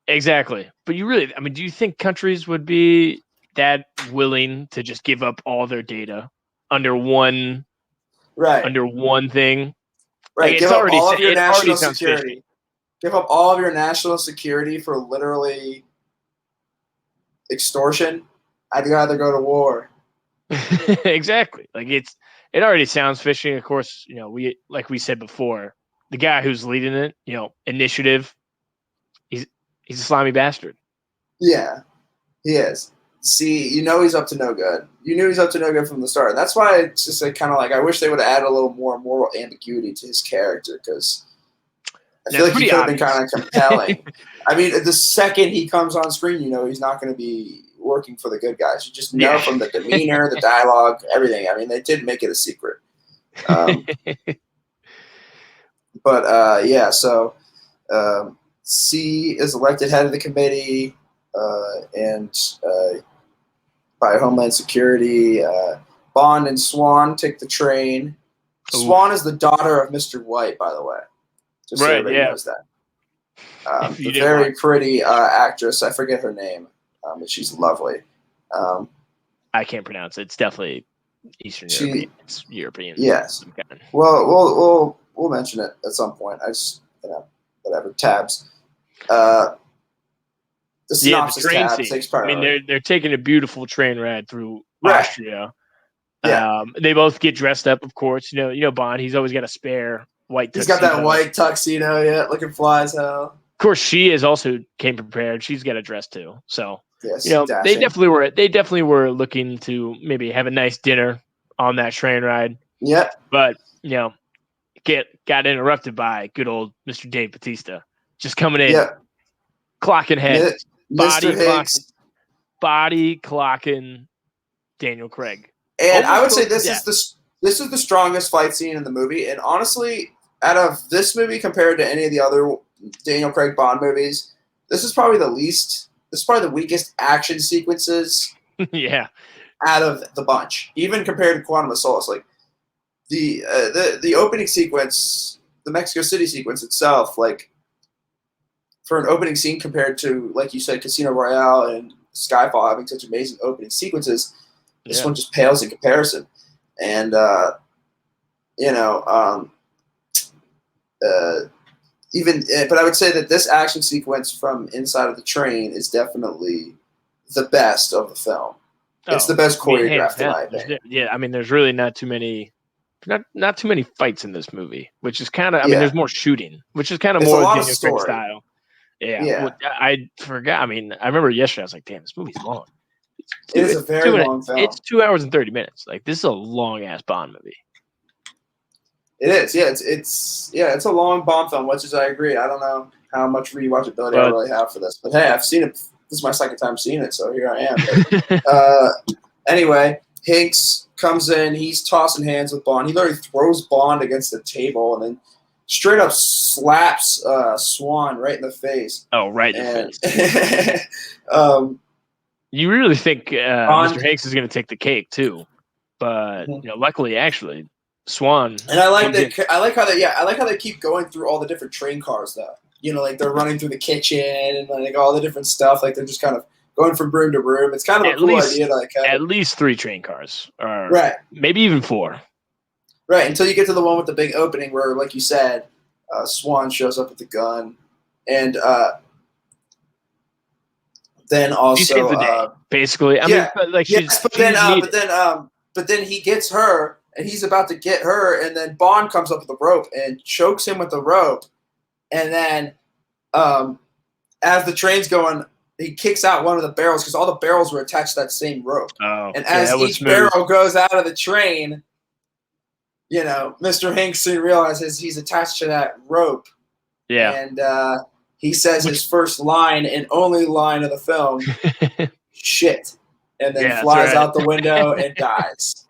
Exactly. But do you think countries would be that willing to just give up all their data under one thing? Right. Give up all of your national security. Fishy. Give up all of your national security for literally extortion. I'd rather go to war. Exactly. It already sounds fishy. Of course, we said before, the guy who's leading it, initiative, he's a slimy bastard. Yeah, he is. See, he's up to no good. You knew he's up to no good from the start. That's why it's just kind of I wish they would have added a little more moral ambiguity to his character because I feel he could have been kind of compelling. The second he comes on screen, he's not going to be working for the good guys. You just know from the demeanor, the dialogue, everything. They did make it a secret. So C is elected head of the committee and by Homeland Security. Bond and Swan take the train. Ooh. Swan is the daughter of Mr. White, by the way. Just so everybody knows that. The very pretty actress. I forget her name, but she's lovely. I can't pronounce it. It's definitely Eastern European. It's European. Yes. Well, we'll mention it at some point. I just whatever tabs. The the synopsis train tab scene. takes I priority. mean, they're taking a beautiful train ride through Right. Austria. Yeah. They both get dressed up, of course. You know Bond. He's always got a spare white He's tuxedo. got that white tuxedo, yeah, looking fly as hell. Of course, she is also came prepared. She's got a dress too. So Yes, they dashing. definitely were looking to maybe have a nice dinner on that train ride. Yep. But got interrupted by good old Mr. Dave Bautista just coming in, Yep. clocking head, Mr. Higgs. body clocking Daniel Craig. And Almost I would say close to this is the strongest fight scene in the movie. And honestly, out of this movie compared to any of the other Daniel Craig Bond movies, this is probably the weakest action sequences yeah. out of the bunch, even compared to Quantum of Solace. Like the opening sequence, the Mexico City sequence itself, like for an opening scene compared to, like you said, Casino Royale and Skyfall having such amazing opening sequences, this one just pales in comparison. And but I would say that this action sequence from inside of the train is definitely the best of the film. It's the best choreographed in my opinion. Yeah, I mean, there's really not too many fights in this movie, which is kind of. I mean, there's more shooting, which is kind of more Daniel Craig style. Yeah. Well, I forgot. I mean, I remember yesterday. I was like, "Damn, this movie's long." It is a very long film. It's 2 hours and 30 minutes. Like, this is a long ass Bond movie. It is. Yeah, it's a long Bond film, which is I agree. I don't know how much rewatchability I really have for this, but hey, I've seen it. This is my second time seeing it, so here I am. But, anyway, Hinks comes in. He's tossing hands with Bond. He literally throws Bond against the table and then straight up slaps Swan right in the face. Oh, right in the face. You really think Mr. Hanks is going to take the cake too, but luckily, actually, Swan. And I like how they keep going through all the different train cars though. Like they're running through the kitchen and like all the different stuff. Like they're just kind of going from room to room. It's kind of a cool idea. At least 3 train cars, or right? Maybe even 4. Right, until you get to the one with the big opening where, like you said, Swan shows up with the gun, and then also basically. I mean, but then he gets her, and he's about to get her, and then Bond comes up with the rope and chokes him with the rope, and then as the train's going, he kicks out one of the barrels because all the barrels were attached to that same rope. Oh, and as each barrel goes out of the train, Mr. Hanks soon realizes he's attached to that rope. Yeah. And he says his first line and only line of the film, shit. And then flies out the window and dies.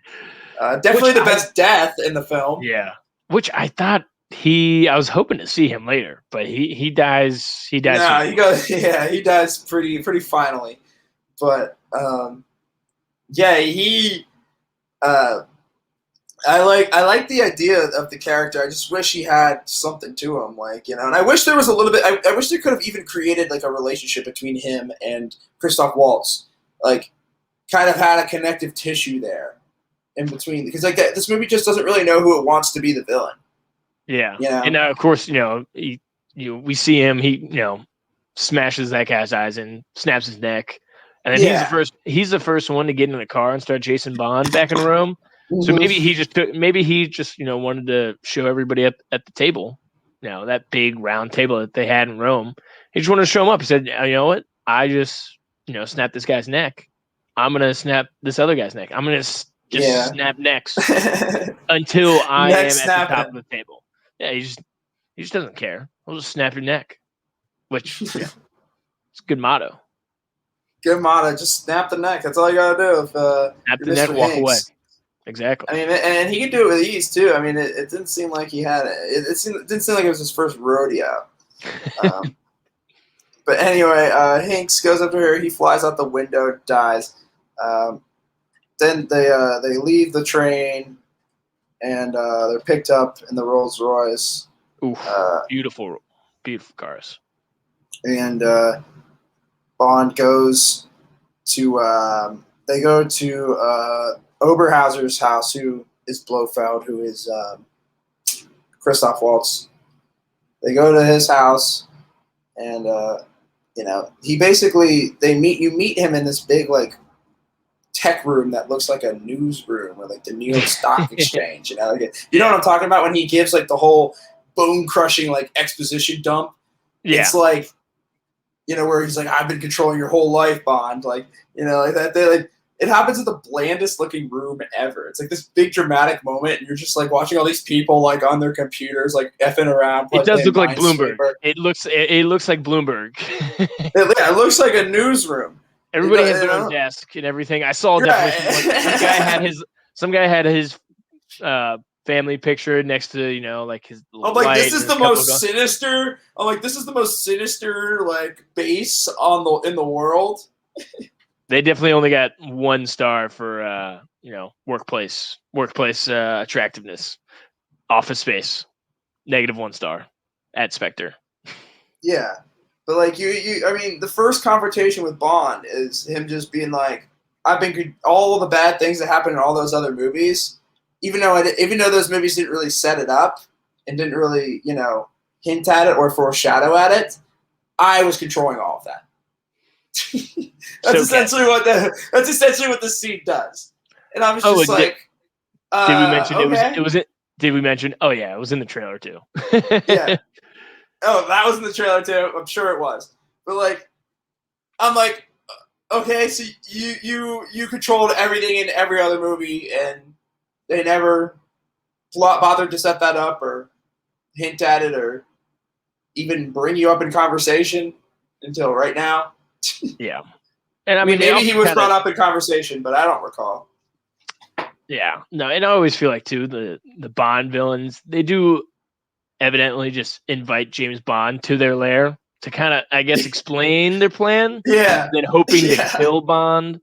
Definitely the best death in the film. Yeah. Which I thought I was hoping to see him later, but he dies. He dies. No, he dies pretty finally. But I like the idea of the character. I just wish he had something to him, and I wish there was a little bit. I wish they could have even created like a relationship between him and Christoph Waltz, like kind of had a connective tissue there in between, because this movie just doesn't really know who it wants to be the villain. Yeah, and of course, we see him. He smashes that guy's eyes and snaps his neck, and then he's the first one to get in the car and start chasing Bond back in Rome. So maybe he just wanted to show everybody at the table, that big round table that they had in Rome. He just wanted to show them up. He said, "You know what? I just snapped this guy's neck. I'm gonna snap this other guy's neck. I'm gonna just snap necks until I am at the top of the table." Yeah, he just doesn't care. I'll just snap your neck, which it's a good motto. Good motto. Just snap the neck. That's all you gotta do. Snap the neck, walk away. Exactly. I mean, and he could do it with ease too. I mean, it didn't seem like he had it. It didn't seem like it was his first rodeo. But anyway, Hanks goes up to her. He flies out the window, dies. Then they leave the train, and they're picked up in the Rolls Royce. Ooh, beautiful cars. And Bond goes to. They go to Oberhauser's house, who is Blofeld, who is Christoph Waltz. They go to his house, and he basically you meet him in this big like tech room that looks like a newsroom or like the New York Stock Exchange. You know what I'm talking about when he gives like the whole bone crushing like exposition dump. Yeah. It's like, where he's like, I've been controlling your whole life, Bond. Like, like that. It happens in the blandest looking room ever. It's like this big dramatic moment, and you're just like watching all these people like on their computers, like effing around. It does look like Bloomberg. It looks like Bloomberg. It looks like a newsroom. Everybody has their own desk and everything. I saw definitely some guy had his family picture next to like his. I'm like, this is the most sinister. I'm like, this is the most sinister like base in the world. They definitely only got 1 star for workplace attractiveness, office space, -1 star at Spectre. Yeah, but like I mean, the first confrontation with Bond is him just being like, I've been all of the bad things that happened in all those other movies, even though those movies didn't really set it up and didn't really hint at it or foreshadow at it, I was controlling all of that. That's essentially what the scene does, and I was just like, did we mention okay. Did we mention? Oh yeah, it was in the trailer too. Yeah. Oh, that was in the trailer too. I'm sure it was, but like, I'm like, okay, so you controlled everything in every other movie, and they never bothered to set that up or hint at it or even bring you up in conversation until right now. Yeah, and I mean maybe he was brought up in conversation, but I don't recall. Yeah, no, and I always feel like too the Bond villains, they do evidently just invite James Bond to their lair to kind of, I guess, explain their plan. Yeah, then hoping to kill Bond,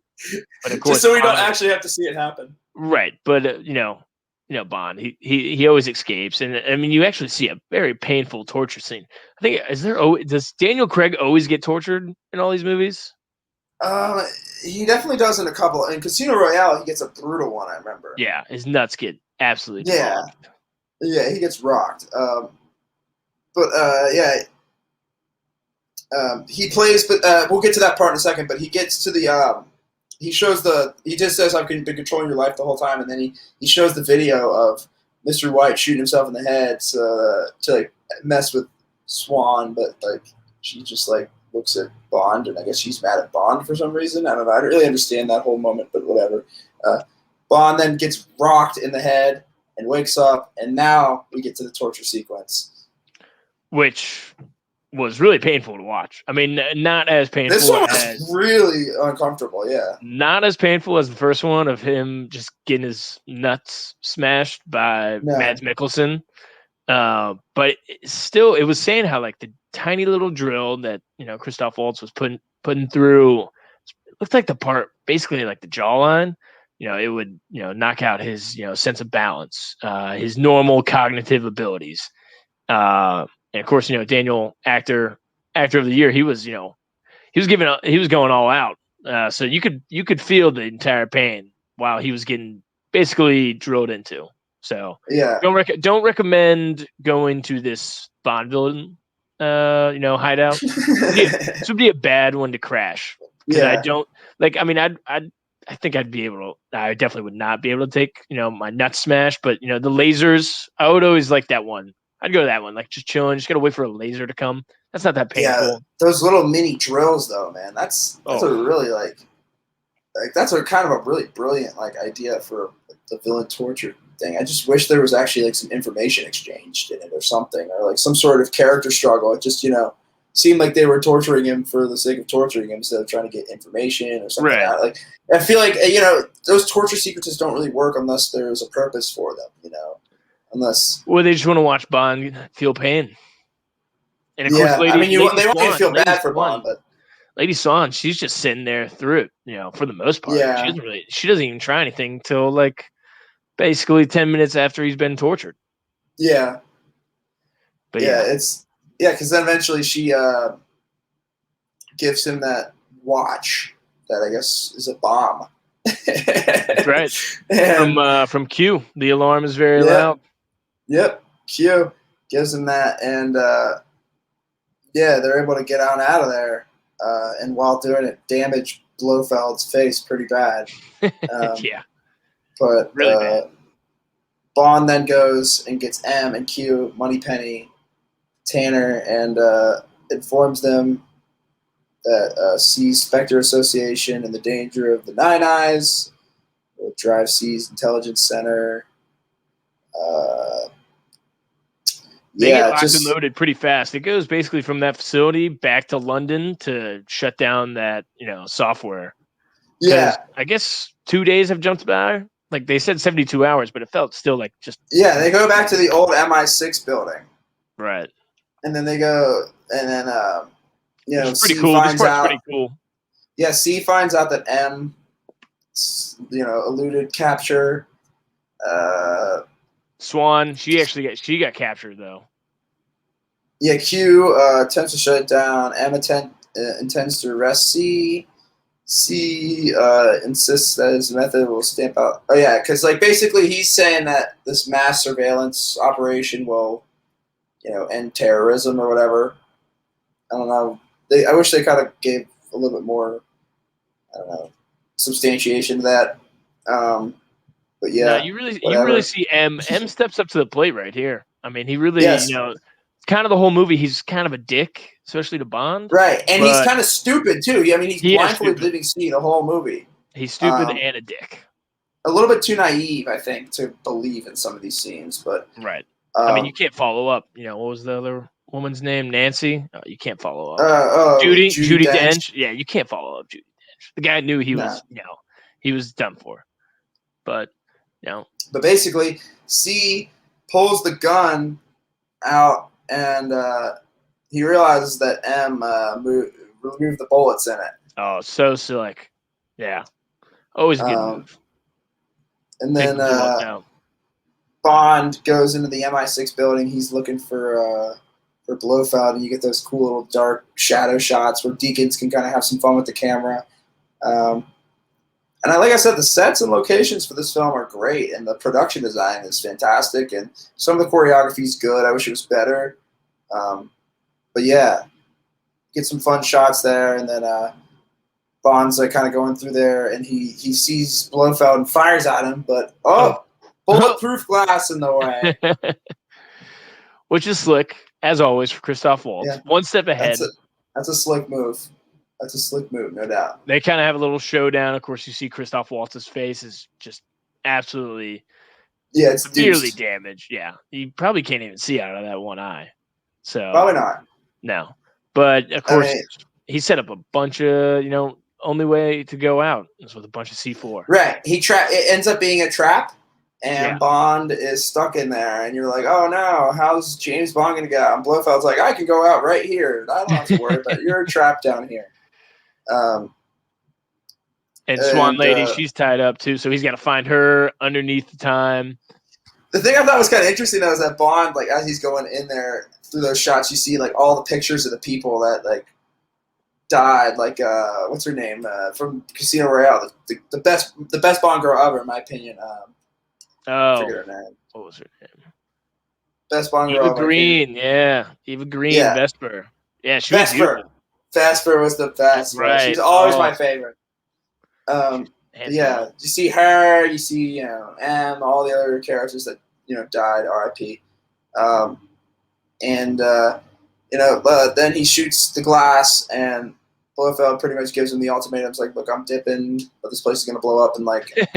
but of course, just so we don't actually have to see it happen. Right, but Bond, he always escapes, and I mean, you actually see a very painful torture scene. I think does Daniel Craig always get tortured in all these movies? He definitely does in a couple. In Casino Royale, he gets a brutal one. I remember. Yeah, his nuts get absolutely demolished. Yeah, he gets rocked. He plays, but we'll get to that part in a second. But he gets to the. He just says, I've been controlling your life the whole time, and then he shows the video of Mr. White shooting himself in the head to like mess with Swan, but like she just like looks at Bond, and I guess she's mad at Bond for some reason. I don't know. I don't really understand that whole moment, but whatever. Bond then gets rocked in the head and wakes up, and now we get to the torture sequence, which was really painful to watch. I mean, not as painful. This one was really uncomfortable, yeah. Not as painful as the first one of him just getting his nuts smashed by Mads Mikkelsen. But still, it was saying how like the tiny little drill that Christoph Waltz was putting through, it looked like the part basically like the jawline. It would knock out his sense of balance, his normal cognitive abilities. And of course, Daniel, actor of the year, he was going all out. So you could feel the entire pain while he was getting basically drilled into. So yeah, don't recommend going to this Bond villain, hideout. This would be a bad one to crash. Yeah, I don't like. I mean, I think I'd be able to. I definitely would not be able to take my nuts smashed. But the lasers, I would always like that one. I'd go to that one, like just chilling. Just gotta wait for a laser to come. That's not that painful. Yeah, those little mini drills, though, man. That's a really that's a kind of a really brilliant idea for the villain torture thing. I just wish there was actually some information exchanged in it or something, or some sort of character struggle. It just seemed like they were torturing him for the sake of torturing him instead of trying to get information or something. Right. I feel like those torture sequences don't really work unless there's a purpose for them. Unless they just want to watch Bond feel pain. And of course, they want you to feel bad for Bond, but Lady Swan, she's just sitting there through it, for the most part. Yeah. She doesn't even try anything till basically 10 minutes after he's been tortured. Yeah. But because then eventually she gives him that watch that I guess is a bomb. That's right. From Q, the alarm is very loud. Yep. Q gives him that, and they're able to get on out of there, and while doing it, damage Blofeld's face pretty bad. Yeah, But really bad. Bond then goes and gets M and Q, Moneypenny, Tanner, and informs them that C's Spectre Association and the danger of the Nine Eyes will drive C's intelligence center. They get locked and loaded pretty fast. It goes basically from that facility back to London to shut down that, software. Yeah. I guess 2 days have jumped by. Like they said 72 hours, but it felt still like just. Yeah, they go back to the old MI6 building. Right. And then they go, and then, It's pretty C cool. finds This part's out. pretty cool. Yeah, C finds out that M, eluded capture. Swan, she got captured though. Yeah, Q attempts to shut it down. M intends to arrest C. C insists that his method will stamp out. Oh yeah, because basically he's saying that this mass surveillance operation will, end terrorism or whatever. I don't know. I wish they kind of gave a little bit more, I don't know, substantiation to that. But yeah, no, you really see M. M steps up to the plate right here. I mean, he really, Yes. kind of the whole movie. He's kind of a dick, especially to Bond. Right, and he's kind of stupid too. I mean, he's blindfolded leaving C the whole movie. He's stupid and a dick. A little bit too naive, I think, to believe in some of these scenes. But right, I mean, you can't follow up. What was the other woman's name? Nancy. You can't follow up. Judy Dench. Yeah, you can't follow up Judy Dench. The guy knew he was, he was done for. But, But basically, C pulls the gun out, and he realizes that M removed the bullets in it. Oh, so slick. Yeah. Always a good move. And then Bond goes into the MI6 building. He's looking for Blofeld, and you get those cool little dark shadow shots where Deakins can kind of have some fun with the camera. And like I said, the sets and locations for this film are great, and the production design is fantastic, and some of the choreography is good. I wish it was better. But yeah, get some fun shots there, and then Bond's kind of going through there, and he sees Blofeld and fires at him, but bulletproof glass in the way. Which is slick, as always, for Christoph Waltz. Yeah. One step ahead. That's a slick move. That's a slick move, no doubt. They kind of have a little showdown. Of course, you see Christoph Waltz's face is just absolutely it's severely damaged. Yeah, he probably can't even see out of that one eye. So probably not. No, but of course, he set up a bunch of only way to go out is with a bunch of C4. Right. It ends up being a trap, and Bond is stuck in there, and you're like, oh no, how's James Bond gonna get out? And Blofeld's like, I can go out right here. I don't have to worry about it. You're trapped down here. And Swan Lady, she's tied up too, so he's got to find her underneath the time. The thing I thought was kind of interesting though is that Bond, as he's going in there through those shots, you see all the pictures of the people that died. What's her name from Casino Royale? The best Bond girl ever, in my opinion. I forget her name. What was her name? Best Bond girl. Eva Green, Eva Green, Vesper. Yeah, she was beautiful. Vesper was the best. Right. She's always my favorite. You see her, you see M, all the other characters that died, R.I.P. Then he shoots the glass, and Blofeld pretty much gives him the ultimatum. It's like, look, I'm dipping, but this place is gonna blow up in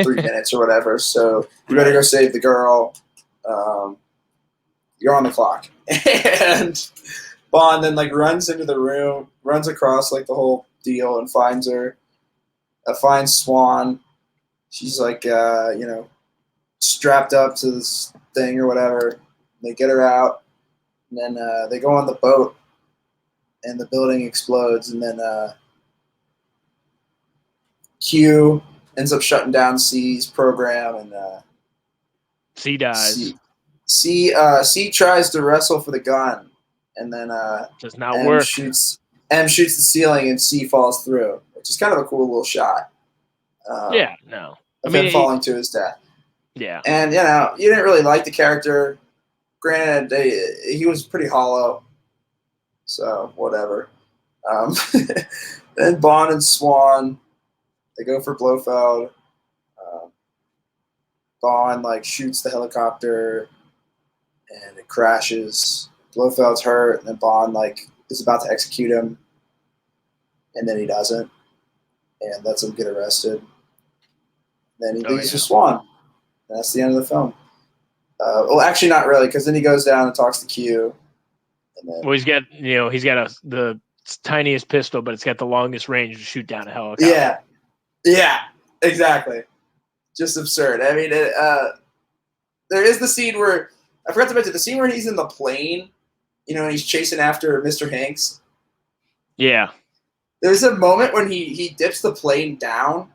3 minutes or whatever. So you better go save the girl. You're on the clock. And Bond then runs into the room, runs across the whole deal, and finds her. Finds Swan. She's strapped up to this thing or whatever. They get her out, and then they go on the boat, and the building explodes, and then Q ends up shutting down C's program, and C dies. C tries to wrestle for the gun, and then does not work. M shoots the ceiling, and C falls through, which is kind of a cool little shot. Of him falling to his death. Yeah. And, you didn't really like the character. Granted, he was pretty hollow. So whatever. Then Bond and Swan, they go for Blofeld. Bond like shoots the helicopter, and it crashes. Blofeld's hurt, and then Bond like is about to execute him, and then he doesn't, and lets him get arrested. And then he leaves with Swan. And that's the end of the film. Well, actually, not really, because then he goes down and talks to Q. And then, Well, he's got the tiniest pistol, but it's got the longest range to shoot down a helicopter. Yeah, exactly. Just absurd. I mean, there is the scene where I forgot to mention the scene where he's in the plane, and he's chasing after Mr. Hanks. Yeah. There's a moment when he dips the plane down,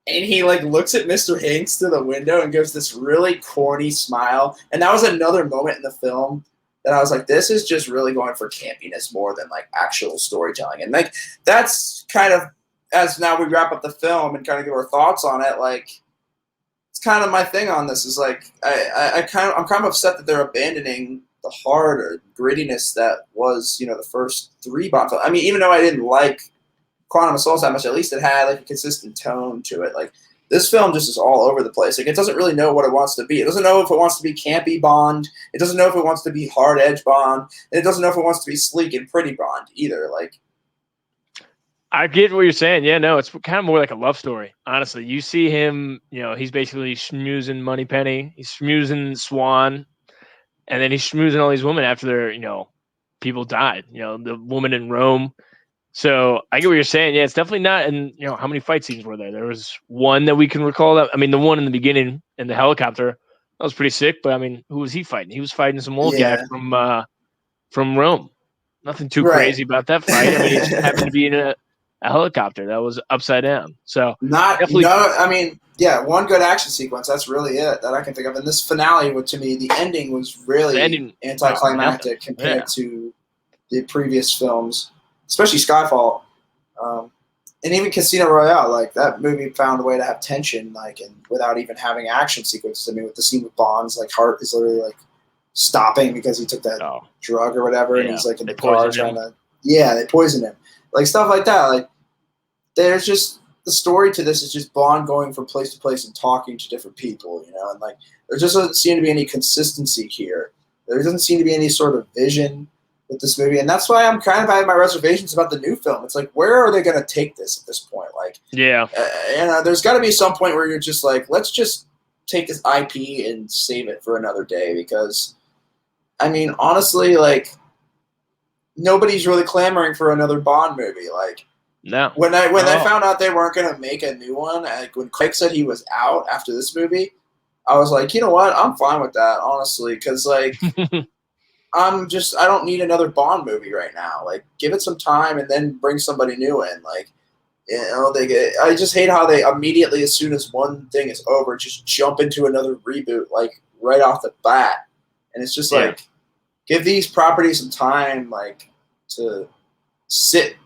and he like looks at Mr. Hanks through the window and gives this really corny smile. And that was another moment in the film that I was like, this is just really going for campiness more than like actual storytelling. And like that's kind of, as now we wrap up the film and kind of give our thoughts on it, like it's kind of my thing on this is like I'm kind of upset that they're abandoning the heart or grittiness that was the first 3 Bond films. I mean, even though I didn't like Quantum of Solace that much, at least it had like a consistent tone to it. Like this film just is all over the place. Like it doesn't really know what it wants to be. It doesn't know if it wants to be campy Bond. It doesn't know if it wants to be hard edge Bond. And it doesn't know if it wants to be sleek and pretty Bond either. Like I get what you're saying. Yeah, no, it's kind of more like a love story. Honestly, you see him, he's basically schmoozing Moneypenny. He's schmoozing Swan, and then he's schmoozing all these women after their, people died. The woman in Rome. So I get what you're saying. Yeah, it's definitely not. And how many fight scenes were there? There was one that we can recall. That I mean, the one in the beginning in the helicopter, that was pretty sick. But I mean, who was he fighting? He was fighting some old guy from Rome. Nothing too crazy about that fight. I mean, he just happened to be in a helicopter that was upside down. So one good action sequence. That's really it that I can think of. And this finale, to me, the ending was really anticlimactic compared to the previous films. Especially Skyfall, and even Casino Royale. Like that movie found a way to have tension, like, and without even having action sequences. I mean, with the scene with Bond's like heart is literally like stopping because he took that drug or whatever, and he's like in the car trying to. Yeah, they poisoned him. Like stuff like that. Like there's just the story to this is just Bond going from place to place and talking to different people, and like there just doesn't seem to be any consistency here. There doesn't seem to be any sort of vision with this movie, and that's why I'm kind of having my reservations about the new film. It's like, where are they going to take this at this point? Like, there's got to be some point where you're just like, let's just take this IP and save it for another day, because, I mean, honestly, like, nobody's really clamoring for another Bond movie. Like, no. When they found out they weren't going to make a new one, like when Craig said he was out after this movie, I was like, you know what? I'm fine with that, honestly, because like. I don't need another Bond movie right now. Like, give it some time and then bring somebody new in. Like, I just hate how they immediately, as soon as one thing is over, just jump into another reboot, like, right off the bat. And it's just like, give these properties some time, like, to sit.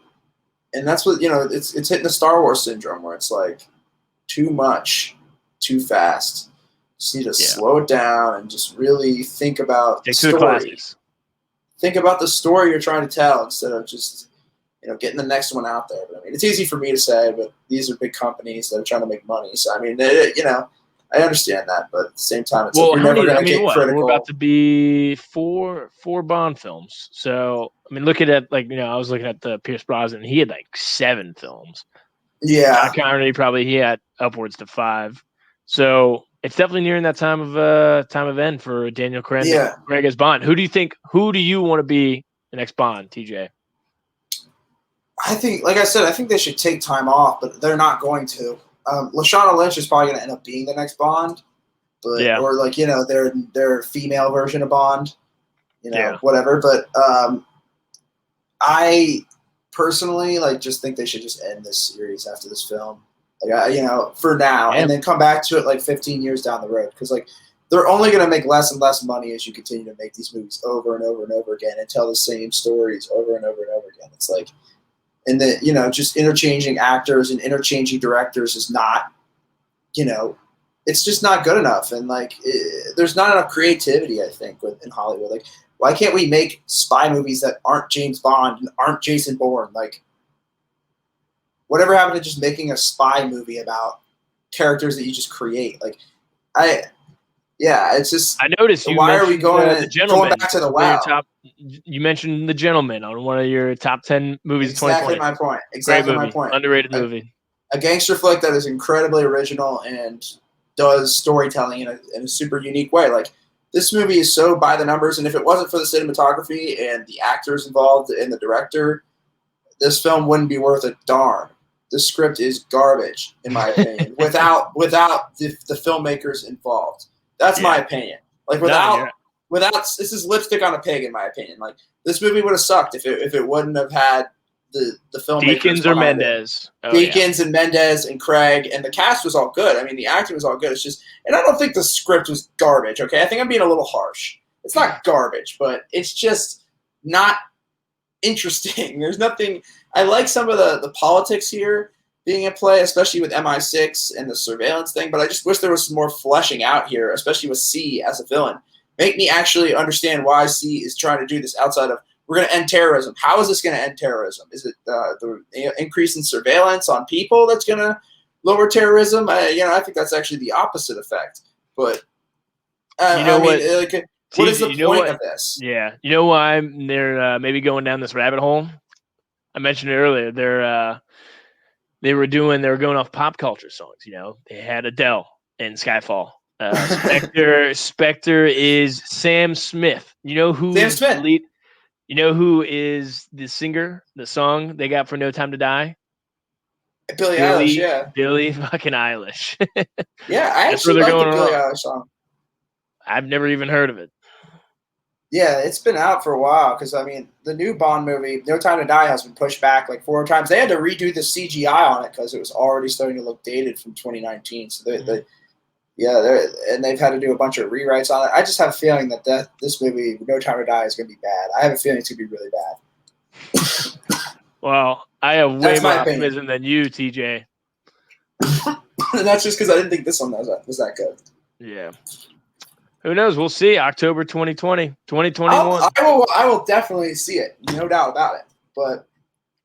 And that's what, it's hitting the Star Wars syndrome where it's like too much, too fast. Just need to slow it down and just really think about the story. Think about the story you're trying to tell instead of just, getting the next one out there. But I mean, it's easy for me to say, but these are big companies that are trying to make money. So I mean, I understand that, but at the same time, it's like you're never going to get critical. We're about to be four Bond films. So I mean, looking at I was looking at the Pierce Brosnan. He had like 7 films. Yeah, Connery probably he had upwards to 5. So it's definitely nearing that time of end for Daniel Craig as Bond. Who do you want to be the next Bond, TJ? I think, like I said, I think they should take time off, but they're not going to. Lashana Lynch is probably going to end up being the next Bond, or like their female version of Bond, whatever. But I personally just think they should just end this series after this film. Like, for now, and then come back to it like 15 years down the road, because like they're only going to make less and less money as you continue to make these movies over and over and over again and tell the same stories over and over and over again. It's like, and then just interchanging actors and interchanging directors is not, it's just not good enough, and like there's not enough creativity, I think, in Hollywood. Like Why can't we make spy movies that aren't James Bond and aren't Jason Bourne? Like, whatever happened to just making a spy movie about characters that you just create? Like, it's just. I noticed you. Why are we going back to the WoW? You mentioned The Gentleman on one of your top 10 movies Exactly of 2020. My point. Exactly my point. Underrated movie. A gangster flick that is incredibly original and does storytelling in a super unique way. Like, this movie is so by the numbers, and if it wasn't for the cinematography and the actors involved and the director, this film wouldn't be worth a darn. The script is garbage, in my opinion, without the filmmakers involved. That's my opinion. Like, without this is lipstick on a pig, in my opinion. Like, this movie would have sucked if it wouldn't have had the filmmakers. Deakins or Mendes. Deakins and Mendes and Craig, and the cast was all good. I mean, the acting was all good. It's just, and I don't think the script was garbage. Okay, I think I'm being a little harsh. It's not garbage, but it's just not interesting. There's nothing. I like some of the politics here being at play, especially with MI6 and the surveillance thing. But I just wish there was some more fleshing out here, especially with C as a villain. Make me actually understand why C is trying to do this outside of, we're going to end terrorism. How is this going to end terrorism? Is it the increase in surveillance on people that's going to lower terrorism? I think that's actually the opposite effect. But what is the point of this? Yeah, you know why they're maybe going down this rabbit hole? I mentioned it earlier. They were going off pop culture songs. You know, they had Adele in Skyfall. Spectre is Sam Smith. You know who? Sam Smith. You know who is the singer, the song they got for No Time to Die? Billie Eilish, yeah. Billie fucking Eilish. Yeah, I actually like the Billie Eilish song. I've never even heard of it. Yeah, it's been out for a while because, I mean, the new Bond movie, No Time to Die, has been pushed back like 4 times. They had to redo the CGI on it because it was already starting to look dated from 2019. So they've had to do a bunch of rewrites on it. I just have a feeling that this movie, No Time to Die, is going to be bad. I have a feeling it's going to be really bad. Well, I have way more optimism than you, TJ. And that's just because I didn't think this one was that good. Yeah. Who knows? We'll see. October 2020, 2021. I will definitely see it. No doubt about it. But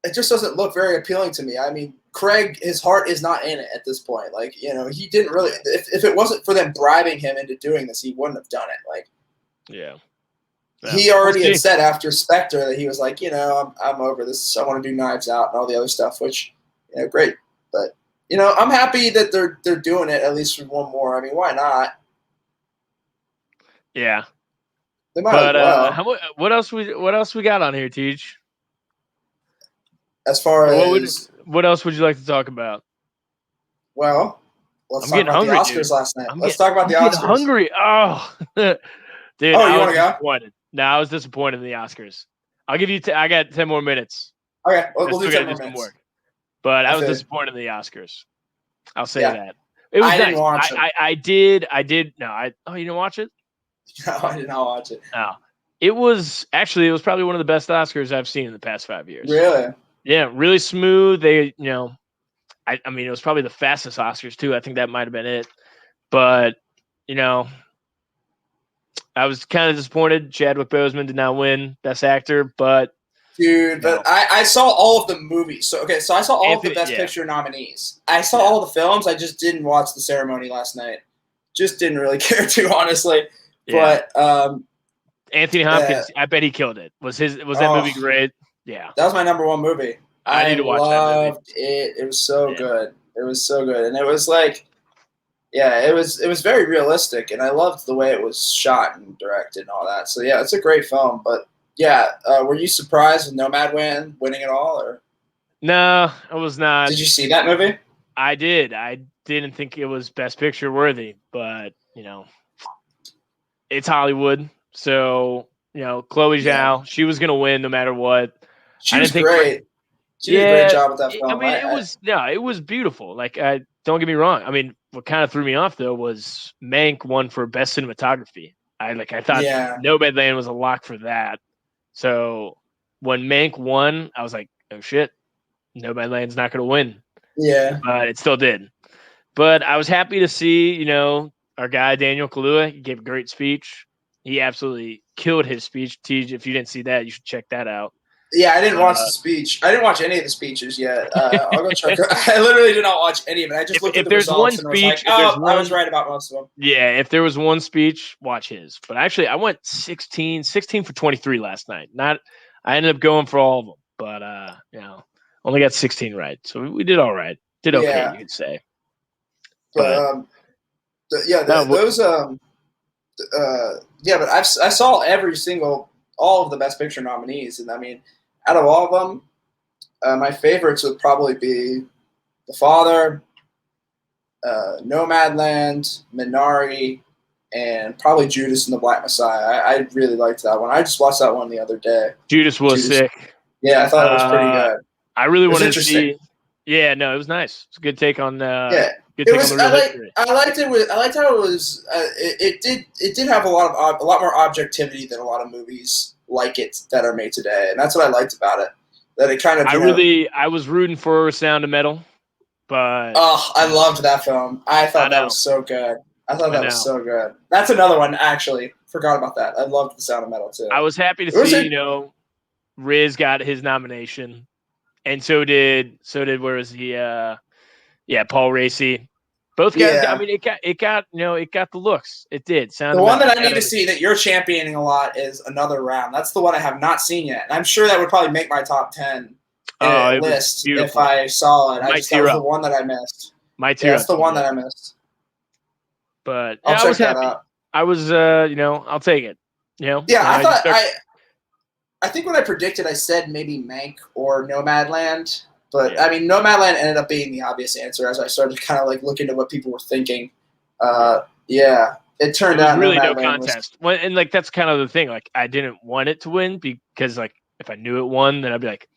it just doesn't look very appealing to me. I mean, Craig, his heart is not in it at this point. Like, he didn't really. If it wasn't for them bribing him into doing this, he wouldn't have done it. Like, yeah. He already had said after Spectre that he was like, I'm over this. I want to do Knives Out and all the other stuff, which, great. But I'm happy that they're doing it at least for one more. I mean, why not? Yeah. They might as well. What else we got on here, Teach? As far as what else would you like to talk about? Well, let's talk about the Oscars last night. Let's talk about the Oscars. I'm hungry. Oh, dude. You want to go? No, I was disappointed in the Oscars. I'll give you. I got 10 more minutes. Okay, we'll do 10 more minutes. Work. But I was disappointed in the Oscars. I'll say that. It was nice. Didn't watch it. I did. No, you didn't watch it? No, I did not watch it. No. It was probably one of the best Oscars I've seen in the past 5 years. Really? Yeah, really smooth. They, I mean, it was probably the fastest Oscars too. I think that might have been it. But, I was kind of disappointed. Chadwick Boseman did not win Best Actor, but I saw all of the movies. So I saw all of the Best Picture nominees. I saw all the films. I just didn't watch the ceremony last night. Just didn't really care to, honestly. Yeah. But Anthony Hopkins, I bet he killed it. Was that movie great? Yeah. That was my number one movie. I need to watch that movie. It was so good. It was so good. And it was like, it was very realistic, and I loved the way it was shot and directed and all that. So yeah, it's a great film. But were you surprised with Nomadland winning it all, or? No, I was not. Did you see that movie? I did. I didn't think it was Best Picture worthy, but it's Hollywood. So, Chloe Zhao, she was going to win no matter what. She was great. She did a great job with that film. I mean, it was beautiful. Like, don't get me wrong. I mean, what kind of threw me off, though, was Mank won for Best Cinematography. I thought Nomadland was a lock for that. So, when Mank won, I was like, oh, shit, Nomadland's not going to win. Yeah. But it still did. But I was happy to see, our guy, Daniel Kaluuya, he gave a great speech. He absolutely killed his speech. Tej, if you didn't see that, you should check that out. Yeah, I didn't watch the speech. I didn't watch any of the speeches yet. I'll go check. I literally did not watch any of it. I just looked at the results and was like, "Oh, I was right about most of them." Yeah, if there was one speech, watch his. But actually, I went 16 for 23 last night. I ended up going for all of them, but only got 16 right. So we did all right. Did okay, you could say. But but I saw all of the Best Picture nominees, and I mean, out of all of them, my favorites would probably be The Father, Nomadland, Minari, and probably Judas and the Black Messiah. I really liked that one. I just watched that one the other day. Judas was sick. Yeah, I thought it was pretty good. I really wanted to see. Yeah, no, it was nice. It's a good take on. Good take on the real history. I liked it. I liked how it was. It did have a lot more objectivity than a lot of movies like it that are made today, and that's what I liked about it. That it kind of. I was rooting for Sound of Metal, but I loved that film. I thought that was so good. I thought that was so good. That's another one, actually. Forgot about that. I loved The Sound of Metal, too. I was happy to see, Riz got his nomination. And so did where is he? Paul Racy. Both guys. Yeah. I mean, it got the looks. It did. The one that I need to see that you're championing a lot is Another Round. That's the one I have not seen yet. And I'm sure that would probably make my top 10 list if I saw it. That was the one that I missed. That's the one that I missed. But I'll check that out. I was, I'll take it. I think when I predicted, I said maybe Mank or Nomadland. But, I mean, Nomadland ended up being the obvious answer as I started to kind of, look into what people were thinking. It turned out really no contest. And, that's kind of the thing. I didn't want it to win because, if I knew it won, then I'd be like,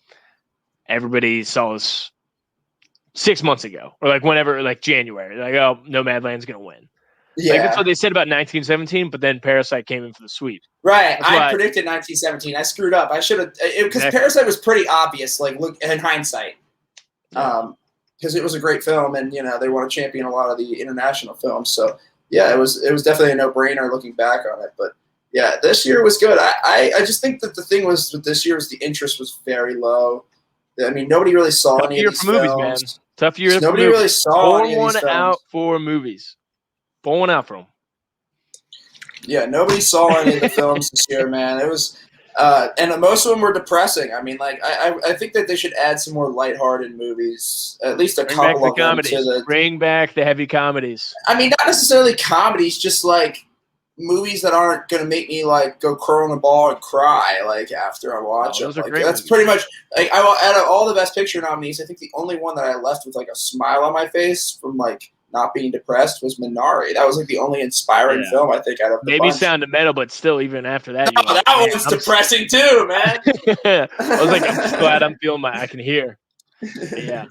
everybody saw this 6 months ago. Or, whenever, January. Nomadland's going to win. Yeah. That's what they said about 1917, but then Parasite came in for the sweep. Right. I predicted 1917. I screwed up. I should have – because Parasite was pretty obvious, look in hindsight. Because it was a great film, and, they want to champion a lot of the international films. So, yeah, it was definitely a no-brainer looking back on it. But, yeah, this year was good. I just think that the thing was with this year was the interest was very low. I mean, nobody really saw any of these films. Tough year for movies, man. Tough year. Nobody really saw any of these films. Pour one out for movies. Pull one out from. Yeah, nobody saw any of the films this year, man. It was, and most of them were depressing. I mean, I think that they should add some more lighthearted movies, at least a couple of them. Bring back the heavy comedies. I mean, not necessarily comedies, just movies that aren't gonna make me go curl in a ball and cry after I watch them. That's pretty much out of all the Best Picture nominees, I think the only one that I left with a smile on my face from not being depressed was Minari. That was the only inspiring film I think out of the bunch. Sound of Metal, but still, even after that, that one's depressing too, man. I was I'm just glad I'm feeling I can hear. Yeah.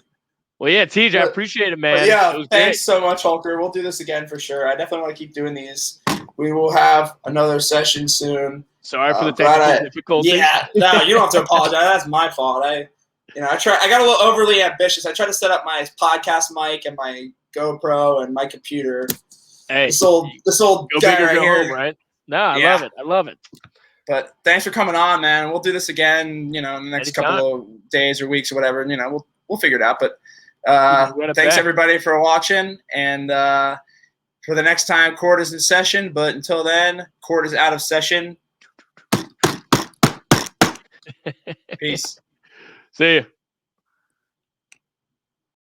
Well, yeah, Tej, I appreciate it, man. Yeah, thanks so much, Hoelker. We'll do this again for sure. I definitely want to keep doing these. We will have another session soon. Sorry for the technical difficulty. Yeah, no, you don't have to apologize. That's my fault. I got a little overly ambitious. I tried to set up my podcast mic and my GoPro and my computer. Hey, this old guy right here. Home, right? No, I love it. But thanks for coming on, man. We'll do this again, in the next couple of days or weeks or whatever. We'll figure it out. But thanks everybody for watching. And for the next time, court is in session. But until then, court is out of session. Peace. See you.